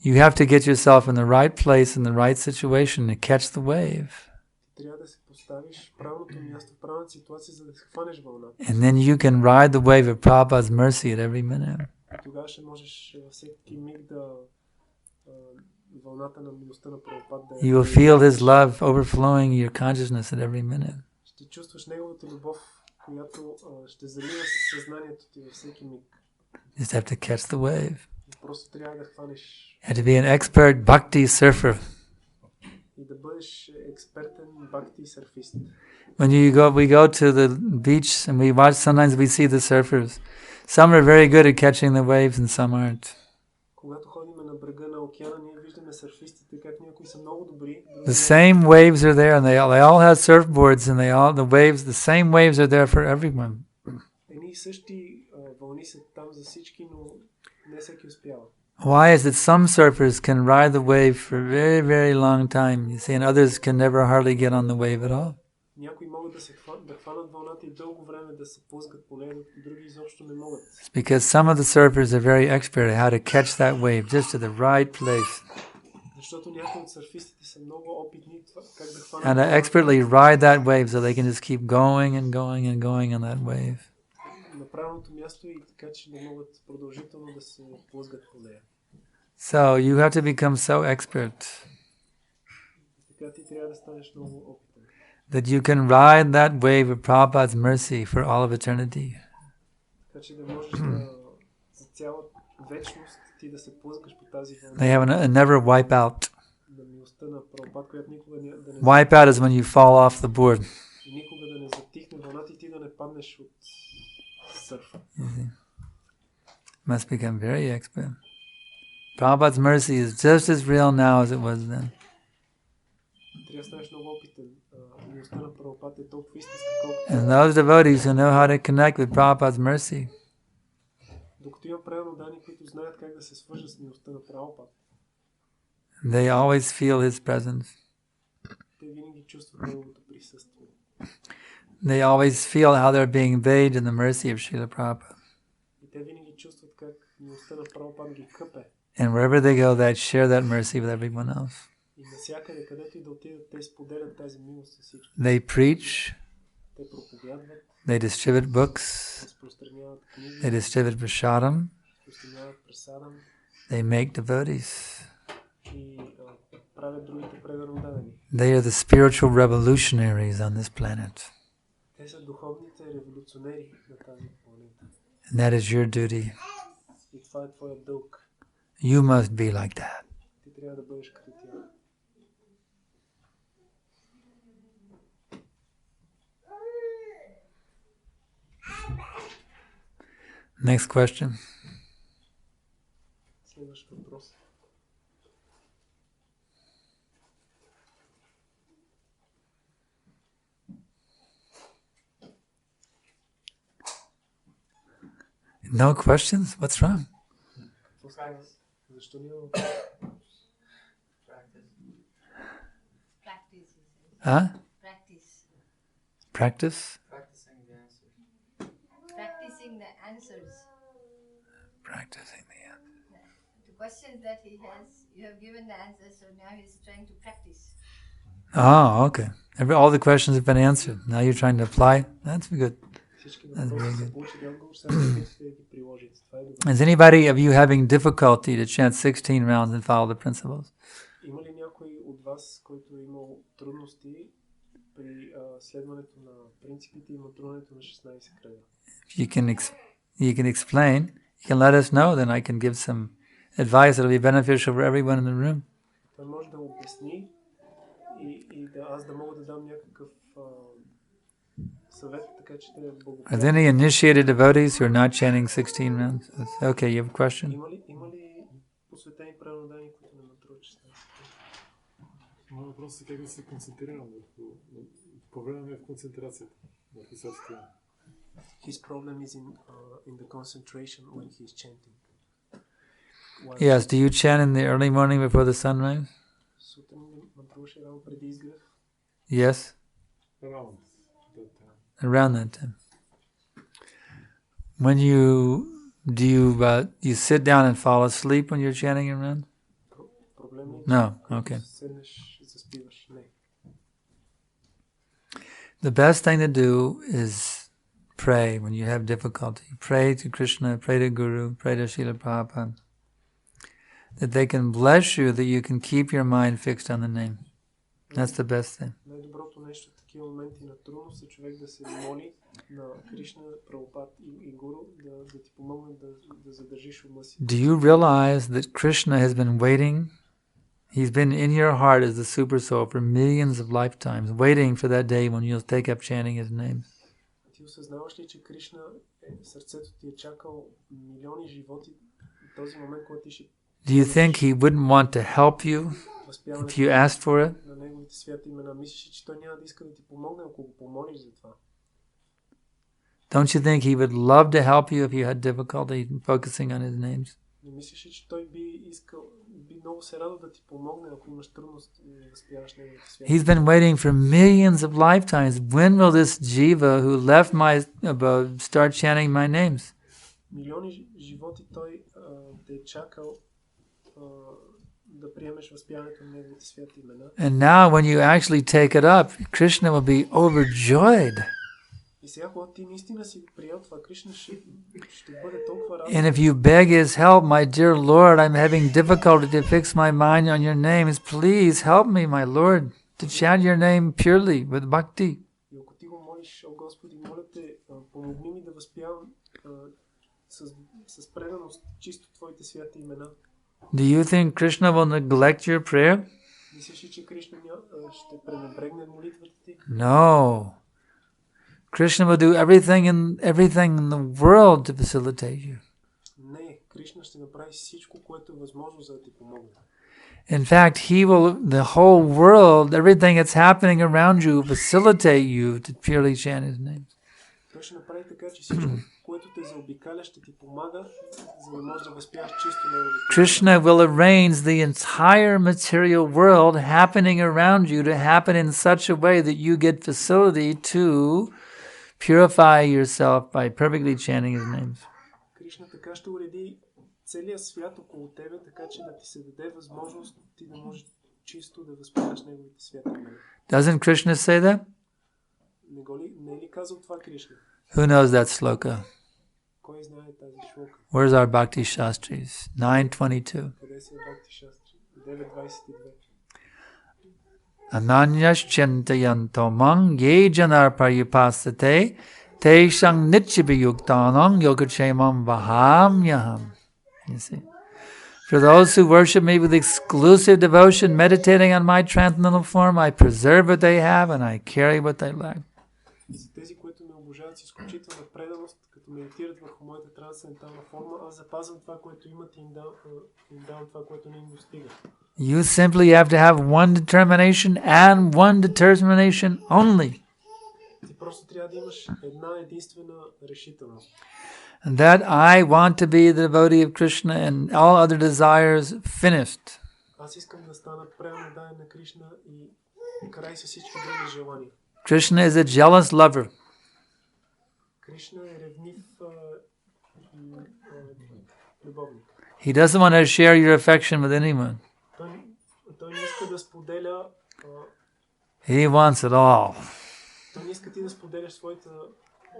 You have to get yourself in the right place, in the right situation to catch the wave. Трябва да се поставиш в правилното място, в правилната ситуация, за да се хванеш вълната. And then you can ride the wave of Prabhupada's mercy at every minute. Тогава ще можеш във всеки миг да вълната на милостта на Прабхупад да... You will feel his love overflowing your consciousness at every minute. Ще чувстваш неговата любов, която ще залива съзнанието ти във всеки миг. You just have to catch the wave. Просто трябва да хванеш. You have to be an expert bhakti surfer. И да бъдеш експертен бхакти surfist. When we go to the beach and we watch, sometimes we see the surfers. Some are very good at catching the waves and some aren't. Когато ходим на брега на океана, ние виждаме сърфистите, как някои са много добри. The same waves are there, and they all have surfboards, and the same waves are there for everyone. Едни и същи вълни са там за всички, но не всеки успява. Why is it some surfers can ride the wave for a very, very long time, you see, and others can never hardly get on the wave at all? Някои могат да хванат вълната и дълго време да се плъзгат по нея, други изобщо не могат. It's because some of the surfers are very expert at how to catch that wave just to the right place. Защото някои от сърфистите са много опитни как да хванат. And to expertly ride that wave so they can just keep going and going and going on that wave. На правилното място и така, че да могат продължително да се плъзгат по нея. So you have to become so expert Така ти трябва да станеш много опитен. that you can ride that wave of Prabhupada's mercy for all of eternity. Така че да можеш да за цяла вечност ти да се плъзгаш по тази вълна. They have a never wipe out. На милостта на Прабхупад, която никога да не Wipe out is when you fall off the board. и никога да не затихне вълната и ти да не паднеш от сърфа. Must become very expert. Prabhupada's mercy is just as real now as it was then. Трябва да станеш много опитен. Милостта на Прабхупад е толкова истинска, колкото... And those devotees who know how to connect with Prabhupada's mercy, Докато има правилно дани, които знаят как да се свържат с милостта на Прабхупад, they always feel his presence. те винаги чувстват неговото присъствие. They always feel how they're being bathed in the mercy of Srila Prabhupada. те винаги чувстват как милостта на Прабхупад ги къпе. And wherever they go, they share that mercy with everyone else. И навсякъде, където и да отидат, те споделят тази милост с всички. They preach, Те проповядват, they distribute books, разпространяват книги, they distribute prasadam, разпространяват прасадам they make devotees. и правят другите преданно дадени. They are the spiritual revolutionaries on this planet. Те са духовните революционери на тази планета. And that is your duty. И това е твоя дълг. You must be like that. Ти трябва да бъдеш като тях. Next question. Следващ въпрос. No questions? What's wrong? Защо няма въпрос? Huh? Practice. Practice? Practicing the answers. Practicing the answers. Practicing the end. The questions that he has, you have given the answers, so now he's trying to practice. Oh, okay. All the questions have been answered. Now you're trying to apply? That's good. Всички That's very въпроси са good. получили отговор, сега опитвате да ги приложите. Това е добре. Is anybody of you having difficulty to chant 16 rounds and follow the principles? Има ли някой от вас, който е имал трудности при следването на принципите и матруването на 16 кръга? If you can explain, you can let us know, then I can give some advice that will be beneficial for everyone in the room. Той може да обясни и аз да мога да дам някакъв съвет, така че да е Are благоприятен. there any initiated devotees who are not chanting 16 rounds? Okay, you have a question? Има ли посветени правонодани, които не матруват 16 кръга? Моят въпрос е как да се концентрирам по време в концентрацията върху състояние. His problem is in the concentration when he's chanting. Yes, do you chant in the early morning before the sunrise? Сутрин матруваше рано преди изгрев. Yes, Around that time. around that time. When you sit down and fall asleep when you're chanting around? Проблем е, No, когато okay. седнеш и заспиваш. Не. The best thing to do is pray when you have difficulty. Pray to Krishna, pray to Guru, pray to Srila Prabhupada. That they can bless you, that you can keep your mind fixed on the name. That's the best thing. Най-доброто нещо в такива моменти на трудност е човек да се моли на Кришна, Прабхупад и Гуру да ти помогнат да задържиш ума си. Do you realize that Krishna has been waiting? He's been in your heart as the super soul for millions of lifetimes, waiting for that day when you'll take up chanting his name. Ти осъзнаваш ли, че Кришна сърцето ти е чакал милиони животи в този момент, когато ти ще Do you think he wouldn't want to help you if възпяването you asked for it? на неговите святи имена? Мислиш, че той няма да иска да ти помогне, ако го помолиш за това? Don't you think he would love to help you if you had difficulty focusing on his names? Не мислиш ли, че той би много се радвал да ти помогне, ако имаш трудност да възпяваш неговите святи? He's been waiting for millions of lifetimes. When will this jiva who left my abode start chanting my names? Милиони животи той те е чакал да приемеш възпяването на неговите святи имена. And now when you actually take it up, Krishna will be overjoyed. И сега, когато ти наистина си приел това, Кришна ще бъде толкова And радостен. if you beg his help, my dear Lord, I'm having difficulty to fix my mind on your names. Please help me, my Lord, to chant your name purely with bhakti. И ако ти го молиш, о Господи, моля те, помогни ми да възпявам с преданост чисто твоите святи имена. Do you think Krishna will neglect your prayer? Мислиш ли, че Кришна ще пренебрегне молитвата ти? No. Krishna will do everything in the world to facilitate you. Не, Кришна ще направи всичко, което е възможно, за да ти помогне. In fact, the whole world, everything that's happening around you, facilitate you to purely chant his name. Той ще направи така, че всичко, което те заобикаля, ще ти помага, за да можеш да възпяваш чисто неговите. Krishna will arrange the entire material world happening around you to happen in such a way that you get facility to purify yourself by perfectly chanting his names. Кришна така ще уреди целият свят около тебе, така че да ти се даде възможност ти да можеш чисто да възприемаш неговите святъни. Doesn't Krishna say that? Не е ли казал това Кришна? Who knows that sloka? Кой знае тази шлока? Where's our Bhakti Shastris? 9:22. Къде са Бхакти Шастри? 9.22. Ananyaschantayanto mang ye janar paripasate teshang nityabhayuktanang yogachemam vahamyaham. You see. For those who worship me with exclusive devotion, meditating on my transcendental form, I preserve what they have and I carry what they lack. За тези, които ме обожават с изключителна преданост, като медитират върху моята трансцендентална форма, аз запазвам това, което имат и им давам това, което не им достига. You simply have to have one determination and one determination only. Ти просто трябва да имаш една единствена решителност. And that I want to be the devotee of Krishna and all other desires finished. Аз искам да стана предан отдаден на Кришна и край с всички други желания. Krishna is a jealous lover. Кришна е ревнив любовник. He doesn't want to share your affection with anyone. Той не иска да споделя. He wants it all. Той не иска ти да споделяш своята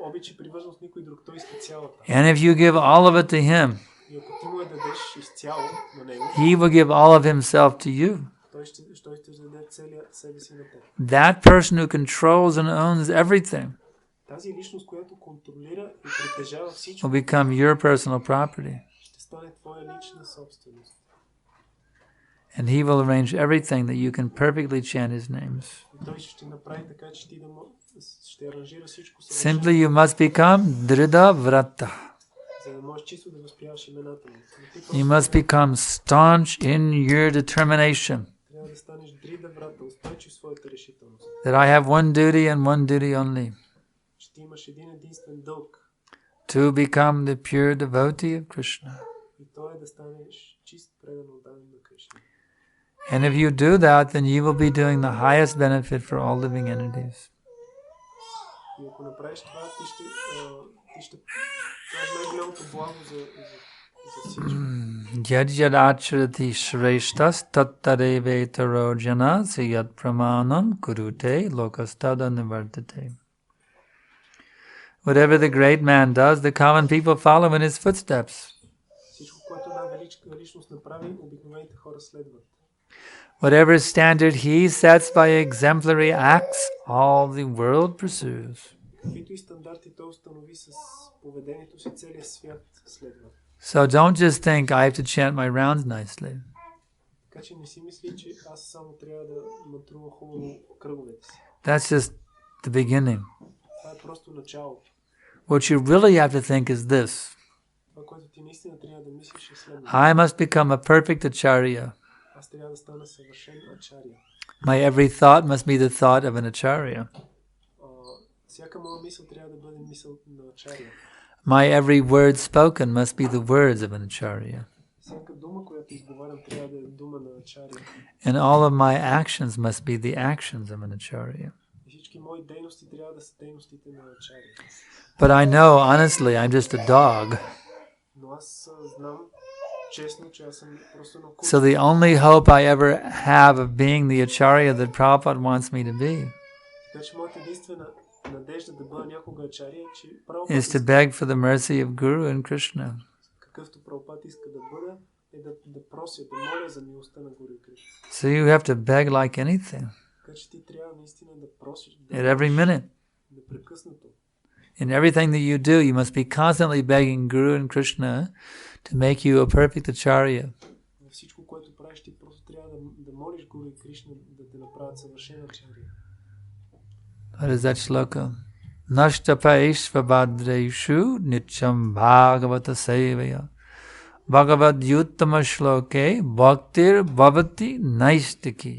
обич и привързаност с никой друг. Той иска цялата. And if you give all of it to him, И ако ти му я дадеш изцяло на него, he will give all of himself to you. той ще даде целият себе си на теб. That person who controls and owns everything Тази личност, която контролира и притежава всичко, will become your personal property. ще стане твоя лична собственост. And he will arrange everything that you can perfectly chant his names. И той ще направи така, че ти ще аранжира всичко Simply you must become Drida Vrata. за да можеш чисто да възприемаш имената му. You must become staunch in your determination Трябва да станеш дрида врата, устойчив в своята решителност. that I have one duty and one duty only, Ще имаш един единствен дълг. to become the pure devotee of Krishna. И то е да станеш чист предан отдаден на Кришна. And if you do that, then you will be doing the highest benefit for all living entities. И ако направиш това, ти ще правиш най-голямото благо за всички. Yad yad acharati shreshtas tattarevetaro jana siyat pramanam kurute lokastada nivartate. Whatever the great man does, the common people follow in his footsteps. Всичко, което една велика личност направи, обикновените хора следват. Whatever standard he sets by exemplary acts, all the world pursues. Каквито и стандарти той установи с поведението си, целият свят следва. So don't just think I have to chant my rounds nicely. Така че не си мисли, че аз само трябва да мантрувам хубаво кръговете си. That's just the beginning. Това е просто началото. What you really have to think is this. Това, което ти наистина трябва да мислиш е следното. I must become a perfect acharya. Аз трябва да стана съвършен ачария. My every thought must be the thought of an acharya. Всяка моя мисъл трябва да бъде мисъл на ачария. My every word spoken must be the words of an acharya. Всяка дума, която изговарям, трябва да е дума на ачария. And all of my actions must be the actions of an acharya. И всички мои дейности трябва да са дейностите на ачария. But I know, honestly, I'm just a dog. Но аз знам честно, че аз съм просто на куче. So the only hope I ever have of being the acharya that Prabhupada wants me to be Така че моята единствена надежда да бъда някога ачария, че is Прабхупад to beg for the mercy of Guru and Krishna. какъвто Прабхупад иска да бъда, е да прося, да моля за милостта на Гуру и Кришна. So you have to beg like anything, Така че ти трябва наистина да просиш, at every minute. непрекъснато. In everything that you do, you must be constantly begging Guru and Krishna to make you a perfect acharya. Във всичко, което правиш, ти просто трябва да молиш Гуру и Кришна да те направят съвършен ачария. What is that shloka? Nashtapaishvabhadreshu nityam bhagavata sevaya bhagavad yuttama shloke bhaktir bhavati naistiki.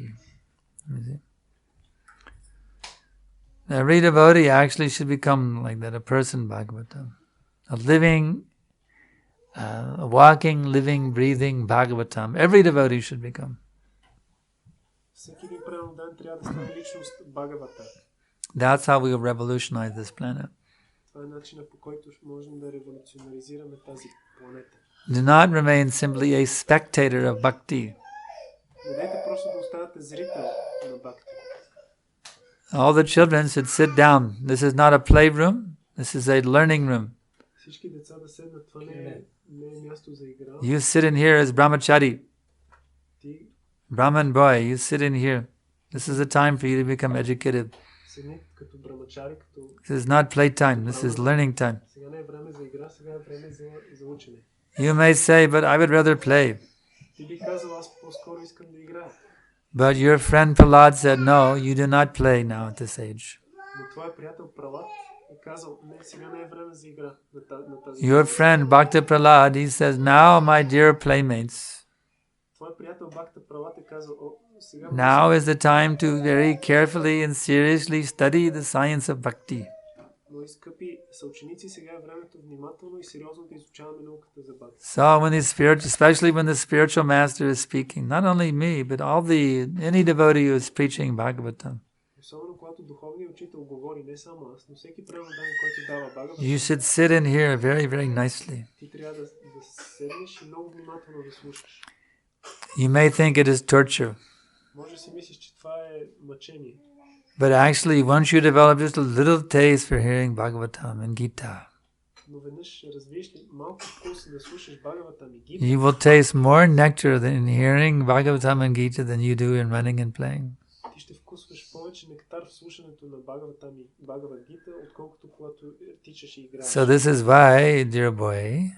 Every devotee actually should become like that, a person Bhagavata. A living, a walking, living, breathing Bhagavatam. Every devotee should become. Всеки един предан трябва да стане личност Бхагавата. That's how we will revolutionize this planet. Това е начинът, по който можем да революционализираме тази планета. Do not remain simply a spectator of bhakti. Недейте просто да оставате зрител на бхакти. All the children should sit down. This is not a playroom. This is a learning room. Всички деца да седнат, това не е място за игра. You sit in here as brahmachari. Ти Brahman boy, you sit in here. This is the time for you to become educated. седни като брамачари, като... This is not playtime. This is learning time. Сега не е време за игра, сега е време за учене. You may say, but I would rather play. Ти би казал, аз по-скоро искам да играя. But your friend Prahlad said, no, you do not play now at this age. Но твой приятел Пралад е казал, не, сега не е време за игра на тази... Your friend Bhakta Prahlad, he says, now, my dear playmates, Твой приятел Бхакта Пралад е казал, сега... now is the time to very carefully and seriously study the science of bhakti. Мои скъпи съученици, сега е времето внимателно и сериозно да изучаваме науката за бхакти. So especially when the spiritual master is speaking, not only me, but any devotee who is preaching Bhagavatam, Особено когато духовният учител говори, не само аз, но всеки преданен, който дава Бхагаватам, you should sit in here very, very nicely. ти трябва да седнеш и много внимателно да слушаш. You may think it is torture, Може да си мислиш, че това е мъчение. but actually once you develop just a little taste for hearing Bhagavatam and Gita, Но веднъж развиеш ли малко вкус да слушаш Бхагаватам и Гита, you will taste more nectar in hearing Bhagavatam and Gita than you do in running and playing. ти ще вкусваш повече нектар в слушането на Бхагаватам и Бхагават Гита, отколкото когато тичаш и играеш. So this is why, dear boy,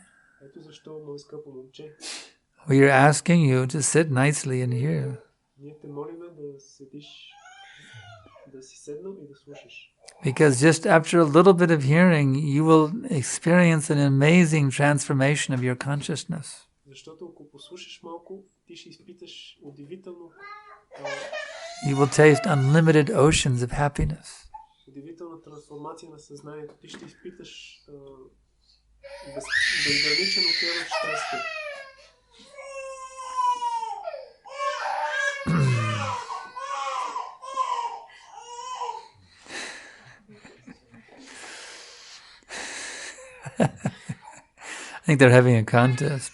Ето защо, мое скъпо момче, we are asking you to sit nicely in here. ние те молиме да седиш, да си седнал и да слушаш. Because just after a little bit of hearing, you will experience an amazing transformation of your consciousness. Защото ако послушаш малко, ти ще изпиташ удивително You will taste unlimited oceans of happiness. удивителна трансформация на съзнанието. Ти ще изпиташ безграничен океан от щастие. I think they're having a contest.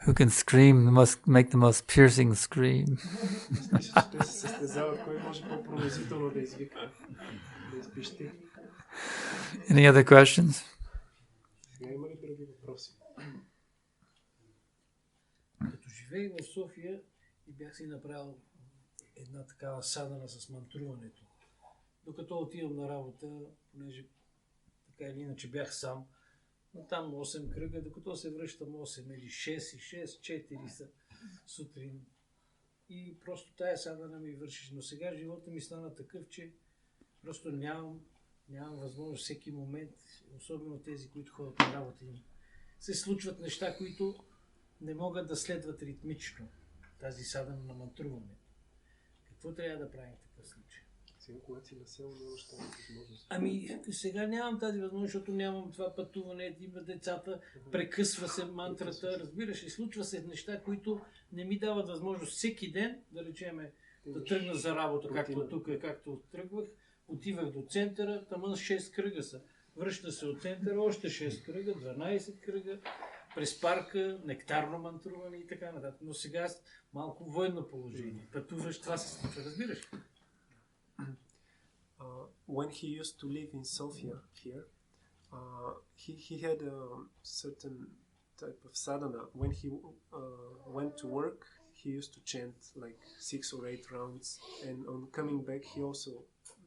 Who can scream make the most piercing scream? Те се състезават, кой може по-пронизително да извика, да изпищи. Any other questions? Сега има ли други въпроси? Като живеех в София и бях си направил една такава садана с мантруването. Докато отивам на работа, понеже така или иначе бях сам, но там 8 кръга, докато се връщам 8 или 6 и 6, 4 са сутрин. И просто тая садана ми вършиш. Но сега живота ми стана такъв, че просто нямам възможност всеки момент, особено тези, които ходят на работа им. Се случват неща, които не могат да следват ритмично тази садана на мантруването. Какво трябва да правим в такъв случай? Сега, когато си на село, нямаш тази възможност. Ами, сега нямам тази възможност, защото нямам това пътуване, има децата, прекъсва се мантрата, разбираш, и случва се неща, които не ми дават възможност всеки ден, да речеме, да тръгна за работа, както тук, както тръгвах, отивах до центъра, там 6 кръга са. Връща се от центъра, още 6 кръга, 12 кръга, през парка, нектарно мантруване и така нататък. Но сега малко военно положение. Пътуваш, това се случва, разбираш? When he used to live in Sofia here, he had a certain type of sadhana. When he went to work, he used to chant like 6 or 8 rounds, and on coming back, he also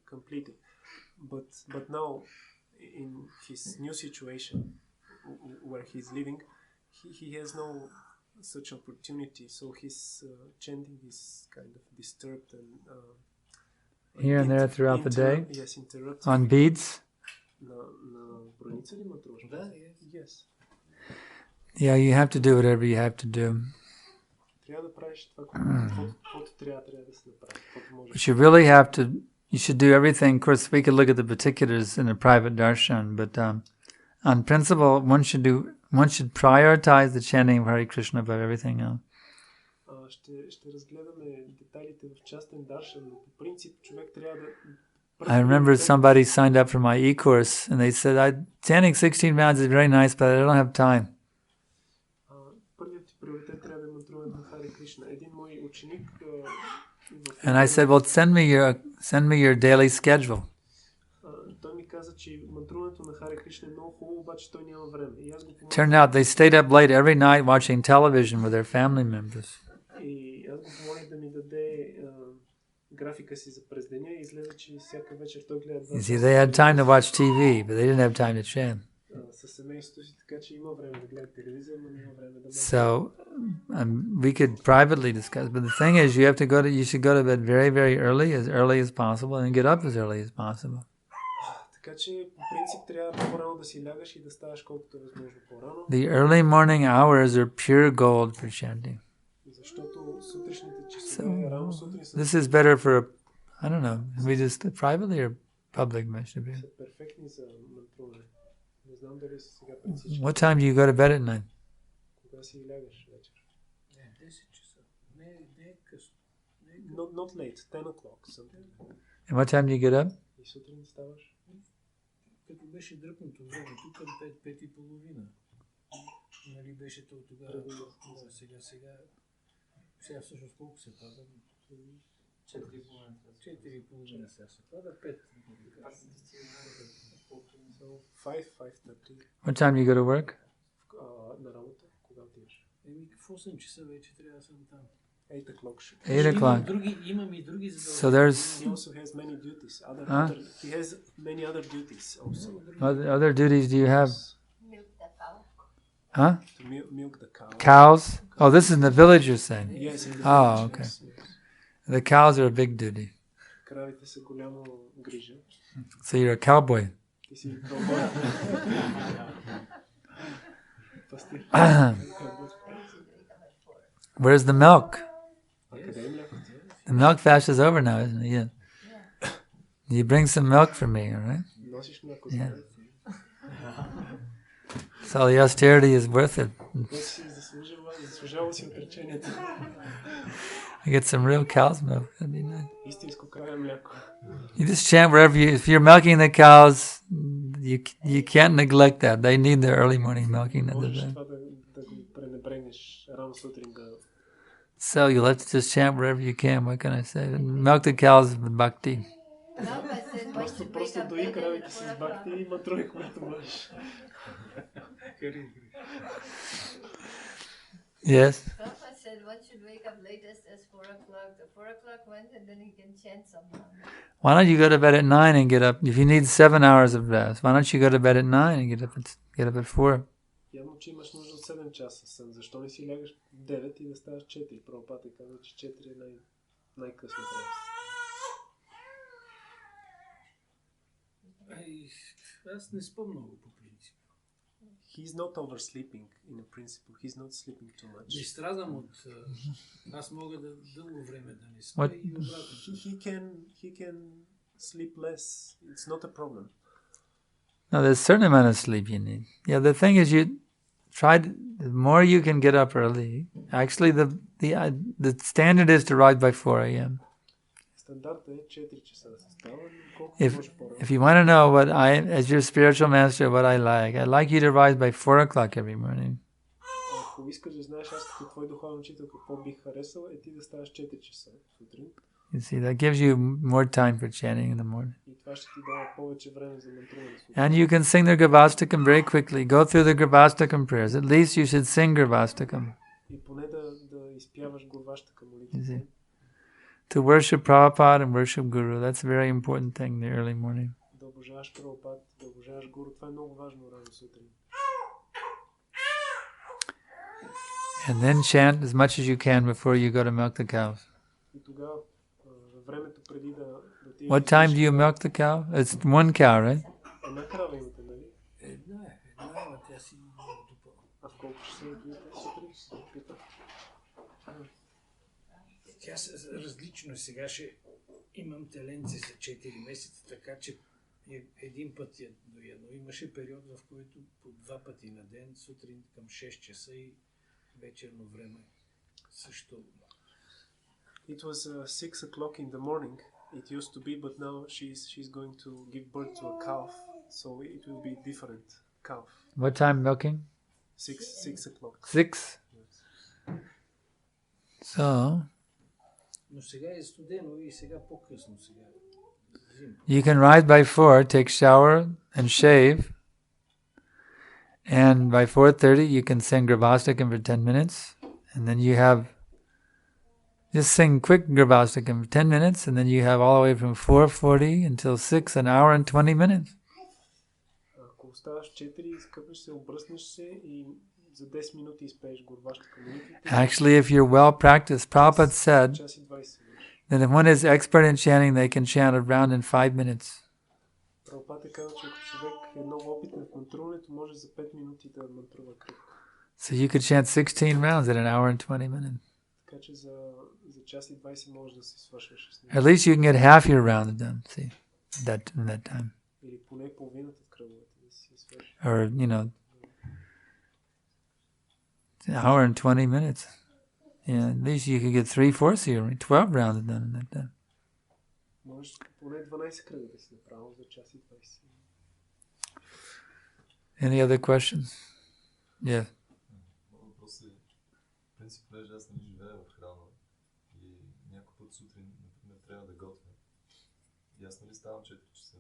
completed. But now, in his new situation where he's living, he has no such opportunity. So his chanting is kind of disturbed and. Here and there throughout the day? Yes, interrupted. On beats? На броница ли матруваш? Да, yes. Yeah, you have to do whatever you have to do. Трябва да правиш това, каквото трябва да се направи. But you really have to, you should do everything. Of course, we could look at the particulars in a private darshan, but on principle, one should prioritize the chanting of Hare Krishna above everything else. Ще разгледаме детайлите в частен даршан, но по принцип човек трябва да I remember somebody signed up for my e-course and they said, chanting 16 rounds is very nice, but I don't have time. Първият ти приоритет трябва да е мантруването на Харе Кришна. Един мой ученик And I said, well, send me your daily schedule. Той ми каза, че мантруването на Харе Кришна е много хубаво, обаче той няма време. И аз го помолих. Turned out they stayed up late every night watching television with their family members. И аз го помолих да ми даде графика си за през деня и излезе, че всяка вечер той гледа You see, they had time to watch TV, but they didn't have time to chant. Със семейството си, така че има време да гледа телевизия, но няма време да So we could privately discuss, but the thing is, you should go to bed very, very early as possible, and get up as early as possible. Така че по принцип трябва по-рано да си лягаш и да ставаш колкото е възможно по-рано. The early morning hours are pure gold for chanting. Защото сутрешните часове, рано сутрин са... This is better for, I don't know, we just privately or public should be. Са перфектни за мантруване. Не знам дали са сега пред всички. What time do you go to bed at night? Кога си лягаш вечер? 10 часа. Не е късно. Not late, 10 o'clock. Something. And what time do you get up? И сутрин ставаш? Като беше дръпнато времето към 5 и половина. Нали беше то тогава? Сега всъщност колко се пада? 4,5 сега се пада, 5. So 5:30. What time do you go to work? На работа, кога отиваш? В 8 часа вече трябва да съм там. 8 o'clock. 8 o'clock. Имам и други задължения. So there's... He also has many duties. He has many other duties also. Other duties do you have? Milk the cow. Huh? To milk the cow. Cows? Oh, this is in the village you're saying? Yes, in the Oh, village, okay. yes, yes. The cows are a big duty. Кравите са голямо грижа. So you're a cowboy. Ти си кълбой. Пастир. Where's the milk? А къде е млякото? The milk fast is over now, isn't it? Yeah. You bring some milk for me, all right? Носиш мляко за Yeah. мен. So the austerity is worth it. Той си заслужава си отречението. I get some real cow's milk. That'd be nice. Истинско края мляко. You just chant wherever if you're milking the cows, you can't neglect that. They need their early morning milking at the Можеш time. това да го пренебрегнеш рано сутрин да... So you let's just chant wherever you can. What can I say? Milk the cows with bhakti. Prabhupada says one should wake Просто up дои late кравите at с 4 бакти o'clock. и мантруй, когато можеш. Yes. Prabhupada said one should wake up latest as 4 o'clock. The 4 o'clock went and then he can chant somehow. Why don't you go to bed at 9 and get up? If you need 7 hours of rest, why don't you go to bed at 9 and get up at 4? Явно, че имаш нужда от 7 часа сън. Защо не си лягаш 9 и да ставаш 4? Прабхупада казва, че 4 е най-късно трябва. Аз не спам много по принцип. He's not oversleeping in a principle. He's not sleeping too Не much. страдам от... Аз мога да дълго време да не спа и обратно. He can sleep less. It's not a problem. No, there's a certain amount of sleep you need. Yeah, the thing is, the more you can get up early. Actually, the standard is to rise by 4 a.m. Стандартът е 4 часа да се става, но колкото може по-рано. If you want to know what as your spiritual master, what I like you to rise by 4 o'clock every morning. Ако искаш да знаеш аз като твой духовен учител какво бих харесал, е ти да ставаш 4 часа сутрин. You see, that gives you more time for chanting in the morning. И това ще ти дава повече време за мантруване сутрин. And you can sing the Garbhastakam very quickly. Go through the Garbhastakam prayers. At least you should sing Garbhastakam. И поне да изпяваш главаща към молитвата. To worship Prabhupada and worship Guru, that's a very important thing in the early morning. Да обожаваш Прабхупад, да обожаваш Гуру, това е много важно рано сутрин. And then chant as much as you can before you go to milk the cows. И тогава във времето преди да отидеш... What time do you milk the cow? It's one cow, right? Една крава имате, нали? Една, ама тя си допълна. А в колко часа отидете сутрин? Пита. Тя различно. Сега ще имам теленце за 4 месеца, така че един път я доя. Но имаше период, в който по 2 пъти на ден, сутрин към 6 часа и вечерно време също. It was 6 o'clock in the morning It used to be, but now she's going to give birth to a calf, so it will be different calf. What time milking? 6 o'clock. 6? So, Но сега е студено и сега по-късно сега. you can rise by 4, take shower and shave. And by 4:30 you can sing Garbhastakam for 10 minutes. And then you have, just sing quick Garbhastakam for 10 minutes. And then you have all the way from 4:40 until 6, an hour and 20 minutes. Ако оставаш 4, скъпиш се, обръснеш се и за 10 минути изпееш Горбащака молитвите. Actually, if you're well practiced, Prabhupada said Час и 20 that if one is expert in chanting, they can chant a round in 5 minutes. Прабхупада казва, че ако човек е много опитен в мантруването, може за 5 минути да мантрува кръг. So you could chant 16 rounds in an hour and 20 minutes. Така че за час и 20 може да се свършваш с At него. least you can get half your round done, see, in that time. Или поне половината от кръговете да си свършиш. Or, an hour and 20 minutes. Yeah, at least you could get 3/4 of your 12 rounds done in that time. Можеш поне 12 кръга да си направил за час и 20. Any other questions? Yeah. Въпрос е, в принцип, понеже аз не живея в храма и някой път сутрин, например, трябва да готвя. И аз ставам 4 часа,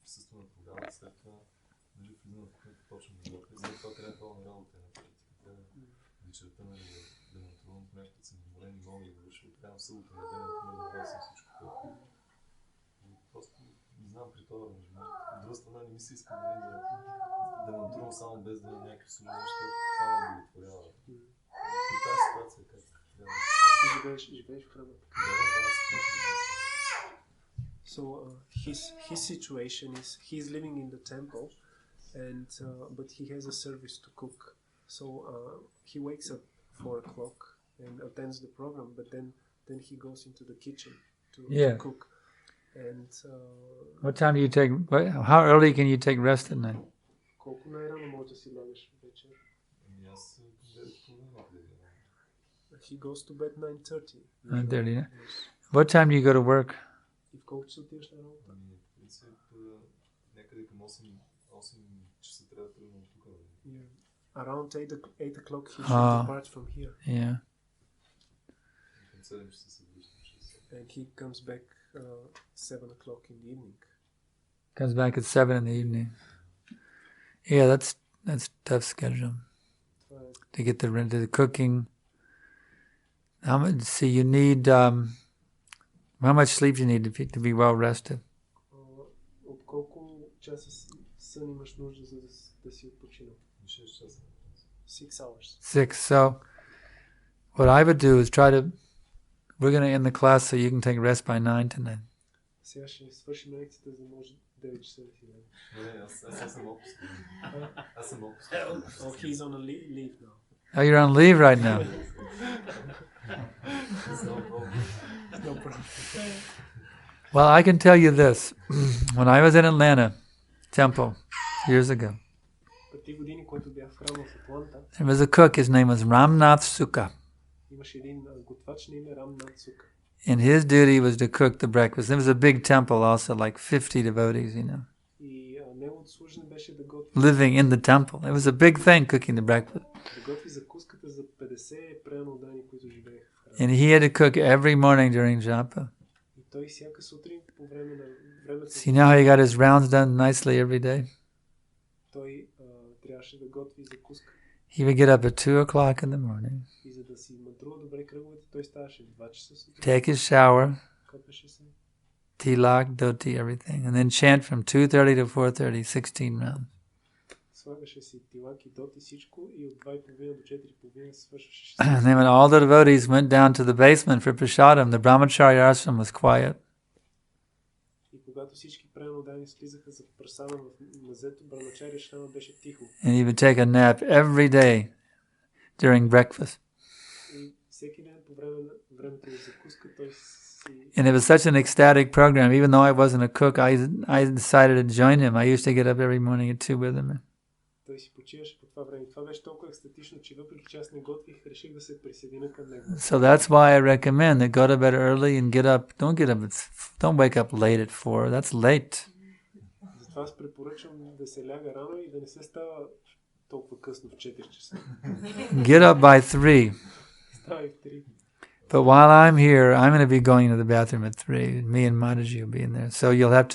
присъствам на програмата, след това влизам в кухнята, почвам да готвя. След това трябва пълна работа на практика. Трябва вечерта да натрувам, понякога съм уморен и мога да върша. Трябва в събота на ден, например, да вършам всичко това. Просто не знам при това ангажимент. От друга страна не ми се иска да натрувам само без да има някакви суми, защото това ме удовлетворява. При тази ситуация как трябва да Ти живееш в храма. So his situation is he's living in the temple, and but he has a service to cook. So he wakes up 4 o'clock and attends the program, but then he goes into the kitchen to cook. And What time do you take? How early can you take rest at night? колко най-рано може да си лягаш вечер? аз He goes to bed 9:30. 9:30. Yeah. What time do you go to work? И в колко се отиваш на работа? в принцип някъде към 8 часа трябва да тръгвам тук. Around 8 o'clock he should depart from here. Yeah. Към 7 часа се връщам. And he comes back 7 o'clock in the evening. Comes back at 7 in the evening. Yeah, that's tough schedule. To get the cooking. How much? See, you need. How much sleep you need to be well rested? От колко часа сън имаш нужда, за да си отпочинал? 6 часа. 6 hours. 6. So, what I would do is try to. We're going to end the class so you can take rest by 9 tonight. Сега ще свършим лекцията, за да може 9 часа да си леgne. Аз съм отпуск. Oh, he's on a leave now. Oh, you're on leave right now. No problem. Well, I can tell you this. When I was in Atlanta temple years ago, Преди години, който бях в храма в Атланта, there was a cook. His name was Ramnath Sukha. имаше един готвач на име Рамнат Сука. And his duty was to cook the breakfast. There was a big temple also, like 50 devotees, И неговото служене беше да готви. living in the temple. It was a big thing, cooking the breakfast. Да готви закуската за 50 преанодани, които живееха в храма. And he had to cook every morning during japa. И той всяка сутрин по време на времето. So you know how he got his rounds done nicely every day? Той трябваше да готви закуска. He would get up at 2 o'clock in the morning, И за да си мантрува добре кръговете, той ставаше в 2 часа сутрин. take his shower, Къпеше се. tilak, dhoti, everything, and then chant from 2:30 to 4:30, 16 rounds. Слагаше си тилак и доти всичко и от 2:30 до 4:30 свършваше. And then when all the devotees went down to the basement for prasadam, the brahmacharya ashram was quiet. И когато всички преанодани слизаха за прасана в мазето, брамачария шрама беше тихо. And he would take a nap every day during breakfast. И всеки ден по време на времето на закуска той си... And it was such an ecstatic program. Even though I wasn't a cook, I decided to join him. I used to get up every morning at 2 with him. той си почиваше по това време. Това беше толкова екстатично, че въпреки че аз не готвих, реших да се присъединя към него. So that's why I recommend that go to bed early and get up. Don't wake up late at 4. That's late. Затова аз препоръчвам да се ляга рано и да не се става толкова късно в 4 часа. Get up by 3. Ставай в 3. But while I'm here, I'm going to be going to the bathroom at 3. Me and Mataji will be in there. So you'll have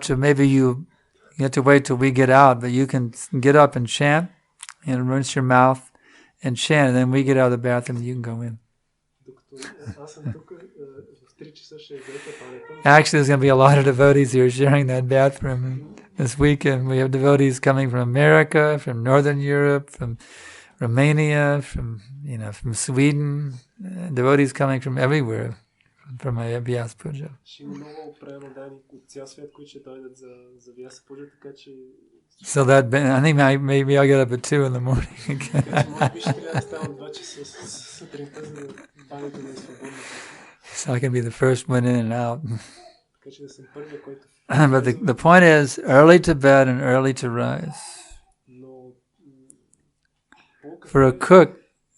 to maybe you have to wait till we get out, but you can get up and chant and rinse your mouth and chant, and then we get out of the bathroom, you can go in. Докато аз съм тук, в 3 часа ще е двете панета. Actually, there's going to be a lot of devotees here sharing that bathroom this weekend. We have devotees coming from America, from Northern Europe, from Romania, from Sweden. Devotees coming from everywhere from my Vyasa Puja. Ще има много преданодани от цял свят, които ще дойдат за Vyasa Puja, така че... So that I think maybe I'll get up at 2 in the morning again. Може би ще трябва да ставам 2 часа сутринта, за да банята да е свободна. So I can be the first one in and out. Така че да съм първия, който... But the point is early to bed and early to rise. Но... For a cook,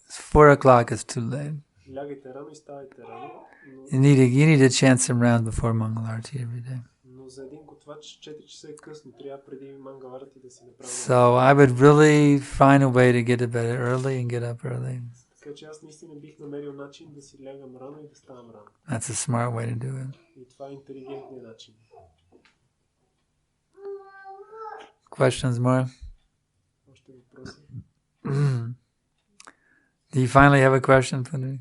4 o'clock is too late. Лягайте рано и ставайте рано. You need to chant some rounds before Mangalarti every day. Но за един готвач 4 часа е късно. Трябва преди Мангаларти да си направи. So I would really find a way to get to bed early and get up early. Така че аз наистина бих намерил начин да си лягам рано и да ставам рано. That's a smart way to do it. И това е интелигентният начин. Questions more? Още въпроси? Do you finally have a question, Pandit?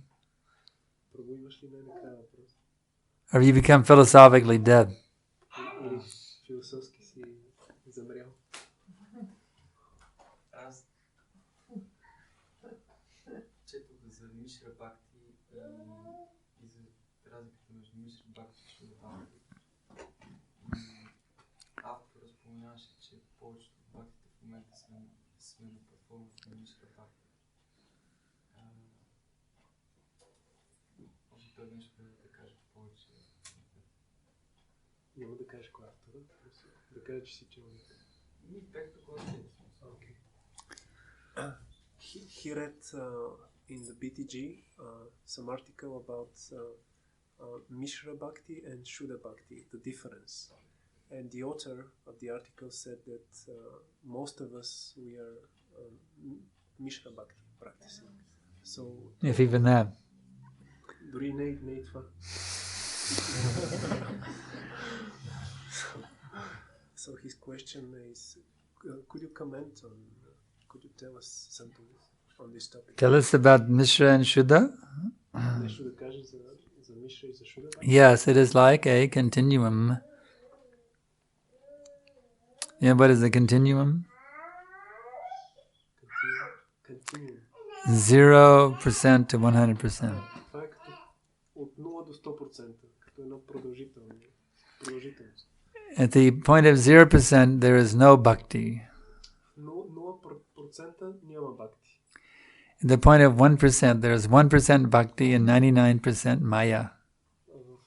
Първо имаш ли най-накрая въпрос? Or you become philosophically dead? Или философски си замрял? Аз четох за Мишра Бхакти и за разликата между Мишра Бхакти и Шуда Бхакти. Автора споменаваше, че повечето от бхактите в момента сме на платформата на Мишра Бхакти. Може той нещо да каже повече. Няма да кажеш кой автора, да кажеш, че си човек. Бях такова. He read in the BTG some article about Mishra Bhakti and Shuddha Bhakti, the difference. And the author of the article said that most of us, we are Mishra Bhakti practicing. So, If even that. дори не е това. So his question is, could you comment on, could you tell us something on this topic? Tell us about Mishra and Shuddha. Нещо да кажеш за Мишра и за Шуда? Yes, it is like a continuum. Yeah, what is a continuum? Continuum. 0% to 100%. Това е като от 0 до 100%, като едно продължителност. At the point of 0%, there is no bhakti. 0% няма бхакти. At the point of 1%, there is 1% bhakti and 99% maya.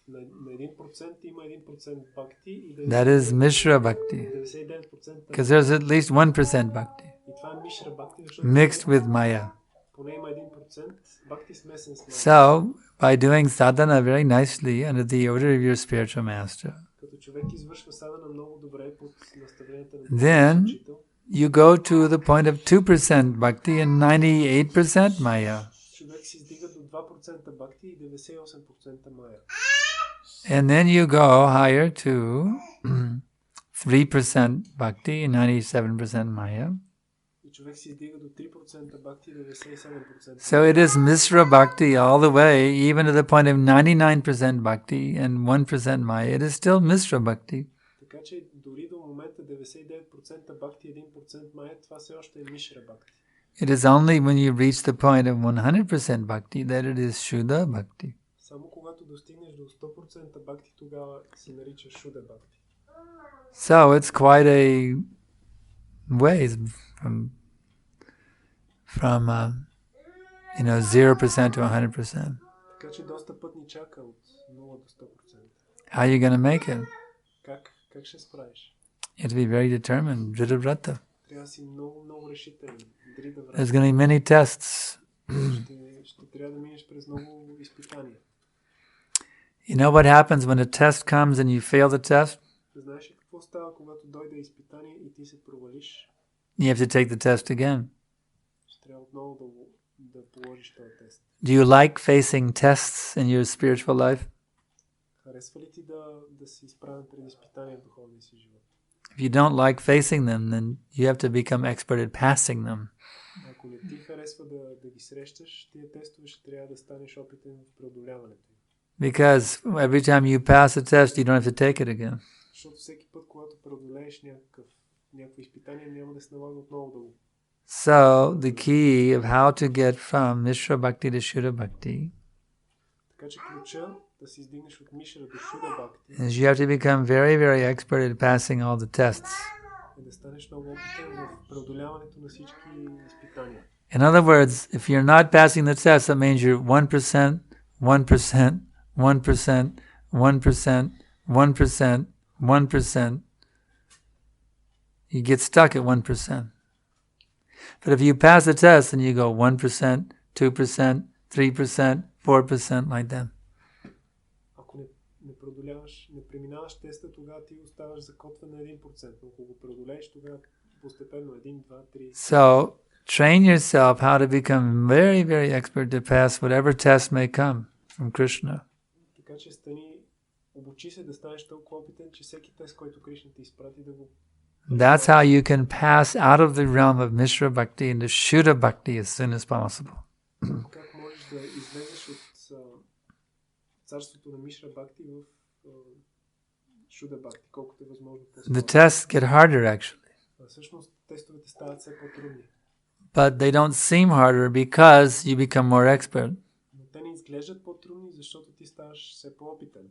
На 1% има 1% бхакти и That is Mishra bhakti. 99%. Because there's at least 1% bhakti И това е Мишра бхакти, защото mixed with maya. поне има 1% бхакти смесен с мая. So, by doing sadhana very nicely under the order of your spiritual master, Като човек извършва садана много добре под наставленията на Then- учител, you go to the point of 2% bhakti and 98% maya. човек се издига до 2% бхакти и 98% мая. And then you go higher to 3% bhakti and 97% maya. И човек се издига до 3% бхакти и 97%. So it is Mishra bhakti all the way, even to the point of 99% bhakti and 1% maya. It is still Mishra bhakti. Така че дори до момента 99% бхакти и 1% мая, това все още е Мишра бхакти. It is only when you reach the point of 100% bhakti that it is Shuddha bhakti. Само когато достигнеш до 100% бхакти, тогава се нарича Шуда бхакти. So it's quite a ways from 0% to 100%. Така че доста път ни чака от 0 до 100%. How are you going to make it? Как ще справиш? You have to be very determined, Dhridavrata. трябва да си много, много решителен. Дори да There's going to be many tests. ще трябва да минеш през много изпитания. You know what happens when a test comes and you fail the test? Знаеш ли какво става, когато дойде изпитание и ти се провалиш? You have to take the test again. Ще трябва отново да положиш този тест. Do you like facing tests in your spiritual life? Харесва ли ти да си изправен пред изпитания в духовния си живот? If you don't like facing them, then you have to become expert at passing them. Ако не ти харесва да ги срещаш, тия тестове ще трябва да станеш опитен в преодоляването им. Because every time you pass a test, you don't have to take it again. Защото всеки път, когато преодолееш някакво изпитание, няма да се налага отново да го. So the key of how to get from Mishra Bhakti to Shuddha Bhakti Така че ключа да се издигнеш от Мишра до Шуда Бхакти is you have to become very, very expert at passing all the tests. е да станеш много опитен в преодоляването на всички изпитания. In other words, if you're not passing the test, that means you're 1%, 1%, 1%, 1%, 1%, 1%. You get stuck at 1%. But if you pass the test, then you go 1%, 2%, 3%, 4%, like that. Ако не преодоляваш, не преминаваш теста, тогава ти оставаш закотвен на 1%. Но ако го преодолееш, тогава постепенно 1, 2, 3. So train yourself how to become very, very expert to pass whatever test may come from Krishna. Така че обучи се да станеш толкова опитен, че всеки тест, който Кришна ти изпрати, да го. That's how you can pass out of the realm of Mishra Bhakti into Shuddha Bhakti as soon as possible. Как можеш да излезеш от царството на Мишра Бхакти в Шуда Бхакти, колкото е възможно по-скоро. The tests get harder actually. Всъщност тестовете стават все по-трудни. But they don't seem harder because you become more expert. Но те не изглеждат по-трудни, защото ти ставаш все по-опитен.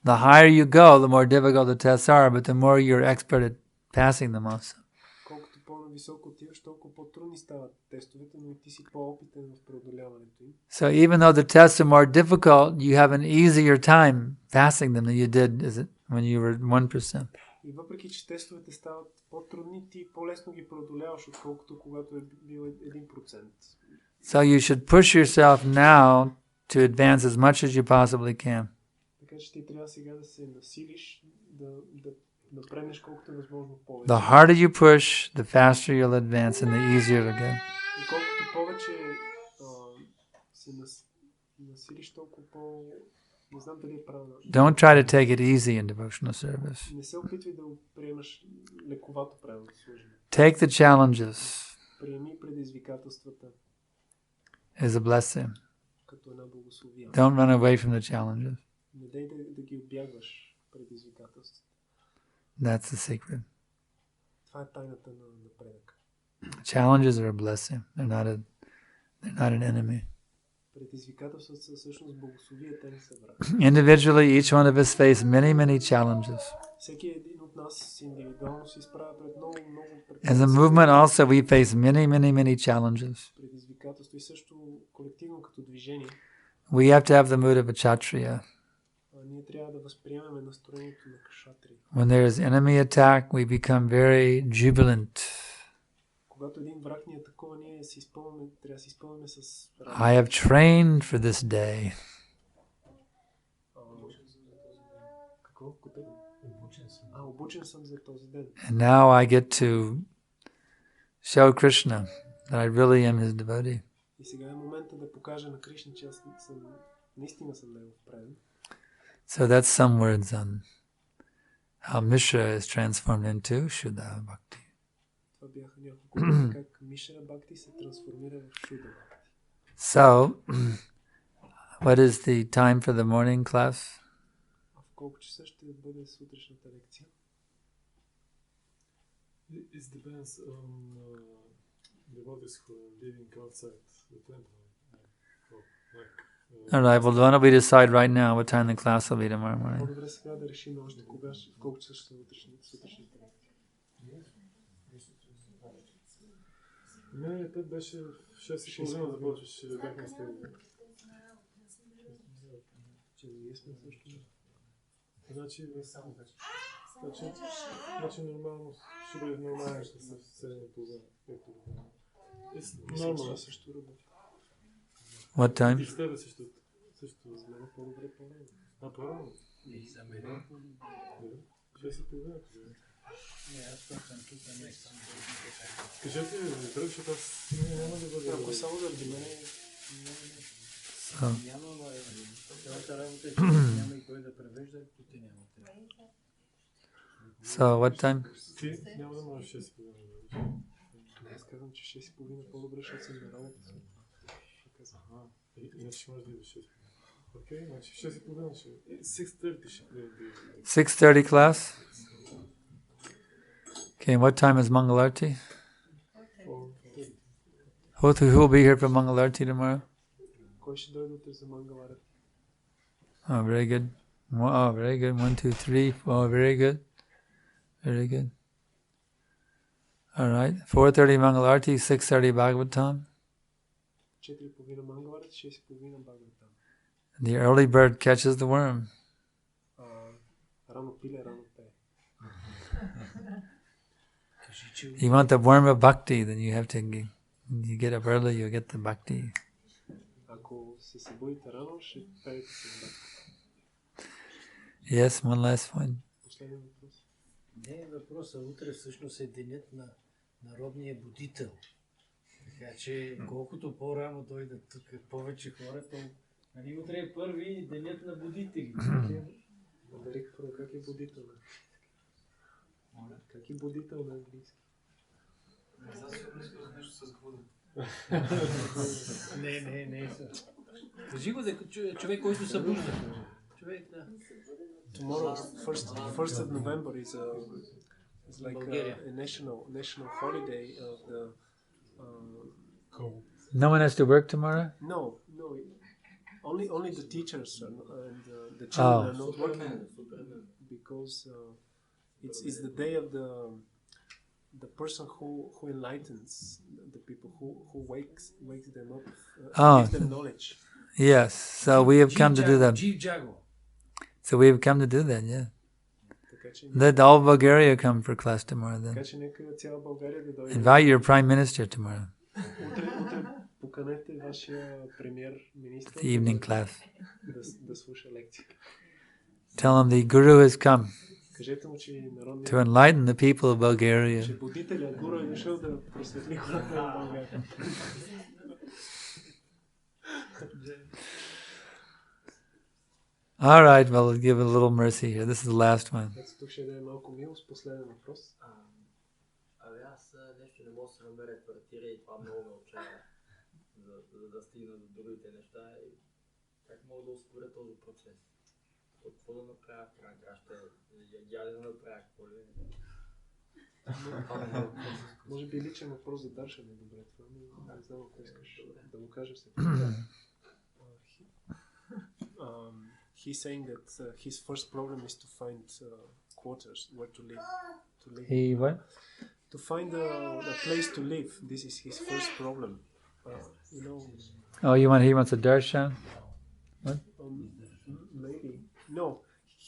The higher you go, the more difficult the tests are, but the more you're expert at passing them also. Колкото по-нависоко отиваш, толкова по-трудни стават тестовете, но и ти си по-опитен в преодоляването им. So even though the tests are more difficult, you have an easier time passing them than you did when you were 1%. И въпреки, че тестовете стават по-трудни, ти по-лесно ги преодоляваш, отколкото когато е бил 1%. So you should push yourself now to advance as much as you possibly can. Така че ти трябва сега да се насилиш, да напреднеш колкото е възможно повече. The harder you push, the faster you'll advance and the easier it'll get. И колкото повече се насилиш, толкова не знам дали е правилно. Don't try to take it easy in devotional service. Не се опитвай да го приемаш лековато правилното служение. Take the challenges Приеми предизвикателствата as a blessing. като една благословия. Don't run away from the challenges. Не дай да ги отбягваш предизвикателствата. That's the secret. Това е тайната на напредъка. Challenges are a blessing. They're not an enemy. Предизвикателствата са всъщност благословия, те не са враг. Individually, each one of us face many, many challenges. Всеки един от нас индивидуално се изправя пред много As a movement also, we face many, many, many challenges. предизвикателства и също колективно като движение. We have to have the mood of a kshatriya. Ние трябва да възприемем настроението на кшатри. When there is enemy attack, we become very jubilant. Когато един враг ни атакува, ние трябва да се изпълним с радост. I have trained for this day. Какво? Обучен съм за този ден. And now I get to show Krishna that I really am his devotee. И сега е момента да покажа на Кришна, че аз наистина съм негов предан. So that's some words on how Mishra is transformed into Shuddha Bhakti. Това бяха няколко думи как Мишра Бхакти се трансформира в Шуда Бхакти. So, what is the time for the morning class? А в колко часа ще бъде сутрешната лекция? It depends on devotees who are living outside the temple. All right, well, why don't we decide right now what time the class will be tomorrow morning? По-добре сега да решим още в колко часа ще са сутрешните лекции. Не, те беше в 6:30 започваше да бяхме с тези. Че ние сме също. Значи нормално ще бъде нормално, ще са 7:30. Нормално. Също работи. What time? И с тебе също. За мен по-добре по-време. По-рано. И за мен. 6:30. Не, аз съм тук не съм. Кажете ми, друг, защото аз няма да бъда. Ако само заради мен Няма, но цялата работа е, че няма и кой да превежда, ако те нямате. So, what time? Ти няма да можеш 6:30. аз казвам, че 6:30 по-добре, защото съм на работа. Иначе може да идеш 6:30. Окей, значи 6:30 ще... 6:30 ще бъде. 6:30 class? Okay, what time is Mangalarti? Who will be here for Mangalarti tomorrow? Кой ще дойде утре за Мангаларът? Oh, very good. Oh, very good. 1, 2, 3. Oh, very good. Very good. All right. 4:30 Mangalarti, 6:30 Bhagavatam. 4:30 Мангаларът, 6:30 Бхагаватам. The early bird catches the worm. Рано пиле, рано пее. You want the worm of bhakti, then you have to you get up early, you get the bhakti. Ако се събудите рано, ще пеете с бхакти. Yes, one last point. Последен въпрос. Не, въпросът утре всъщност е денят на народния будител. Така че колкото по-рано дойдат тук повече хора, то нали утре е първи денят на будители. Дарик, как е будител? Как е будител на английски? Аз сигурно искаш нещо с гвода. Не. Кажи го, човек, който събужда. Човек, да. Tomorrow, 1st of November is like a national holiday of the... No one has to work tomorrow? No. Only the teachers and the children are not working because it's the day of the person who enlightens the people, who wakes them up, gives them knowledge. Yes, so we have come to do that. So we have come to do that, yeah. Let all Bulgaria come for class tomorrow then. Invite your Prime Minister tomorrow. Поканете вашия премиер-министър The evening class. да слуша лекция. Tell him the Guru has come Кажете му, че народният... to enlighten the people of Bulgaria. Че будителят Гуру е дошъл да просветли хората в България. All right, well, we'll give a little mercy here. This is the last one. Ето тук ще даде малко милост. Последен въпрос. Аз нещо не мога да се намеря квартира и това много ме отчаява, за да стигна до другите неща. И как мога да ускоря този процес? Какво да направя в крайна краща? Я ли да направя? Какво ли? Може би личен въпрос за Даршан е добре това, но не знам ако искаш да му кажа все. He's saying that his first problem is to find quarters, where to live. He what? To find a place to live. This is his first problem. You know. Oh, he wants a darshan? What? Maybe. No.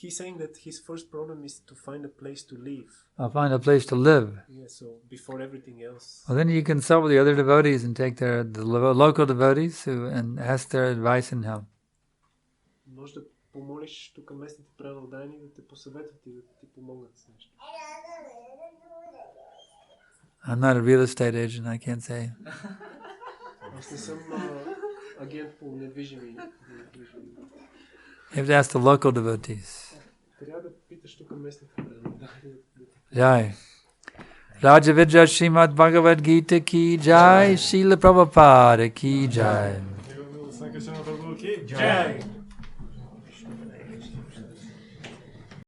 He's saying that his first problem is to find a place to live. I'll find a place to live. Yeah, so before everything else. Well, then you consult with the other devotees and take the local devotees and ask their advice and help. Може да помолиш тук местните преданодайни да те посъветват и да ти помогнат с нещо. I'm not a real estate agent, I can't say. Аз не съм агент по недвижими. You have to ask the local devotees. Трябва да питаш тук местните преданодайни. Jai. Raja Vidya Srimad Bhagavad Gita ki jai, Srila Prabhupada ki jai. Санкаршан, Jai.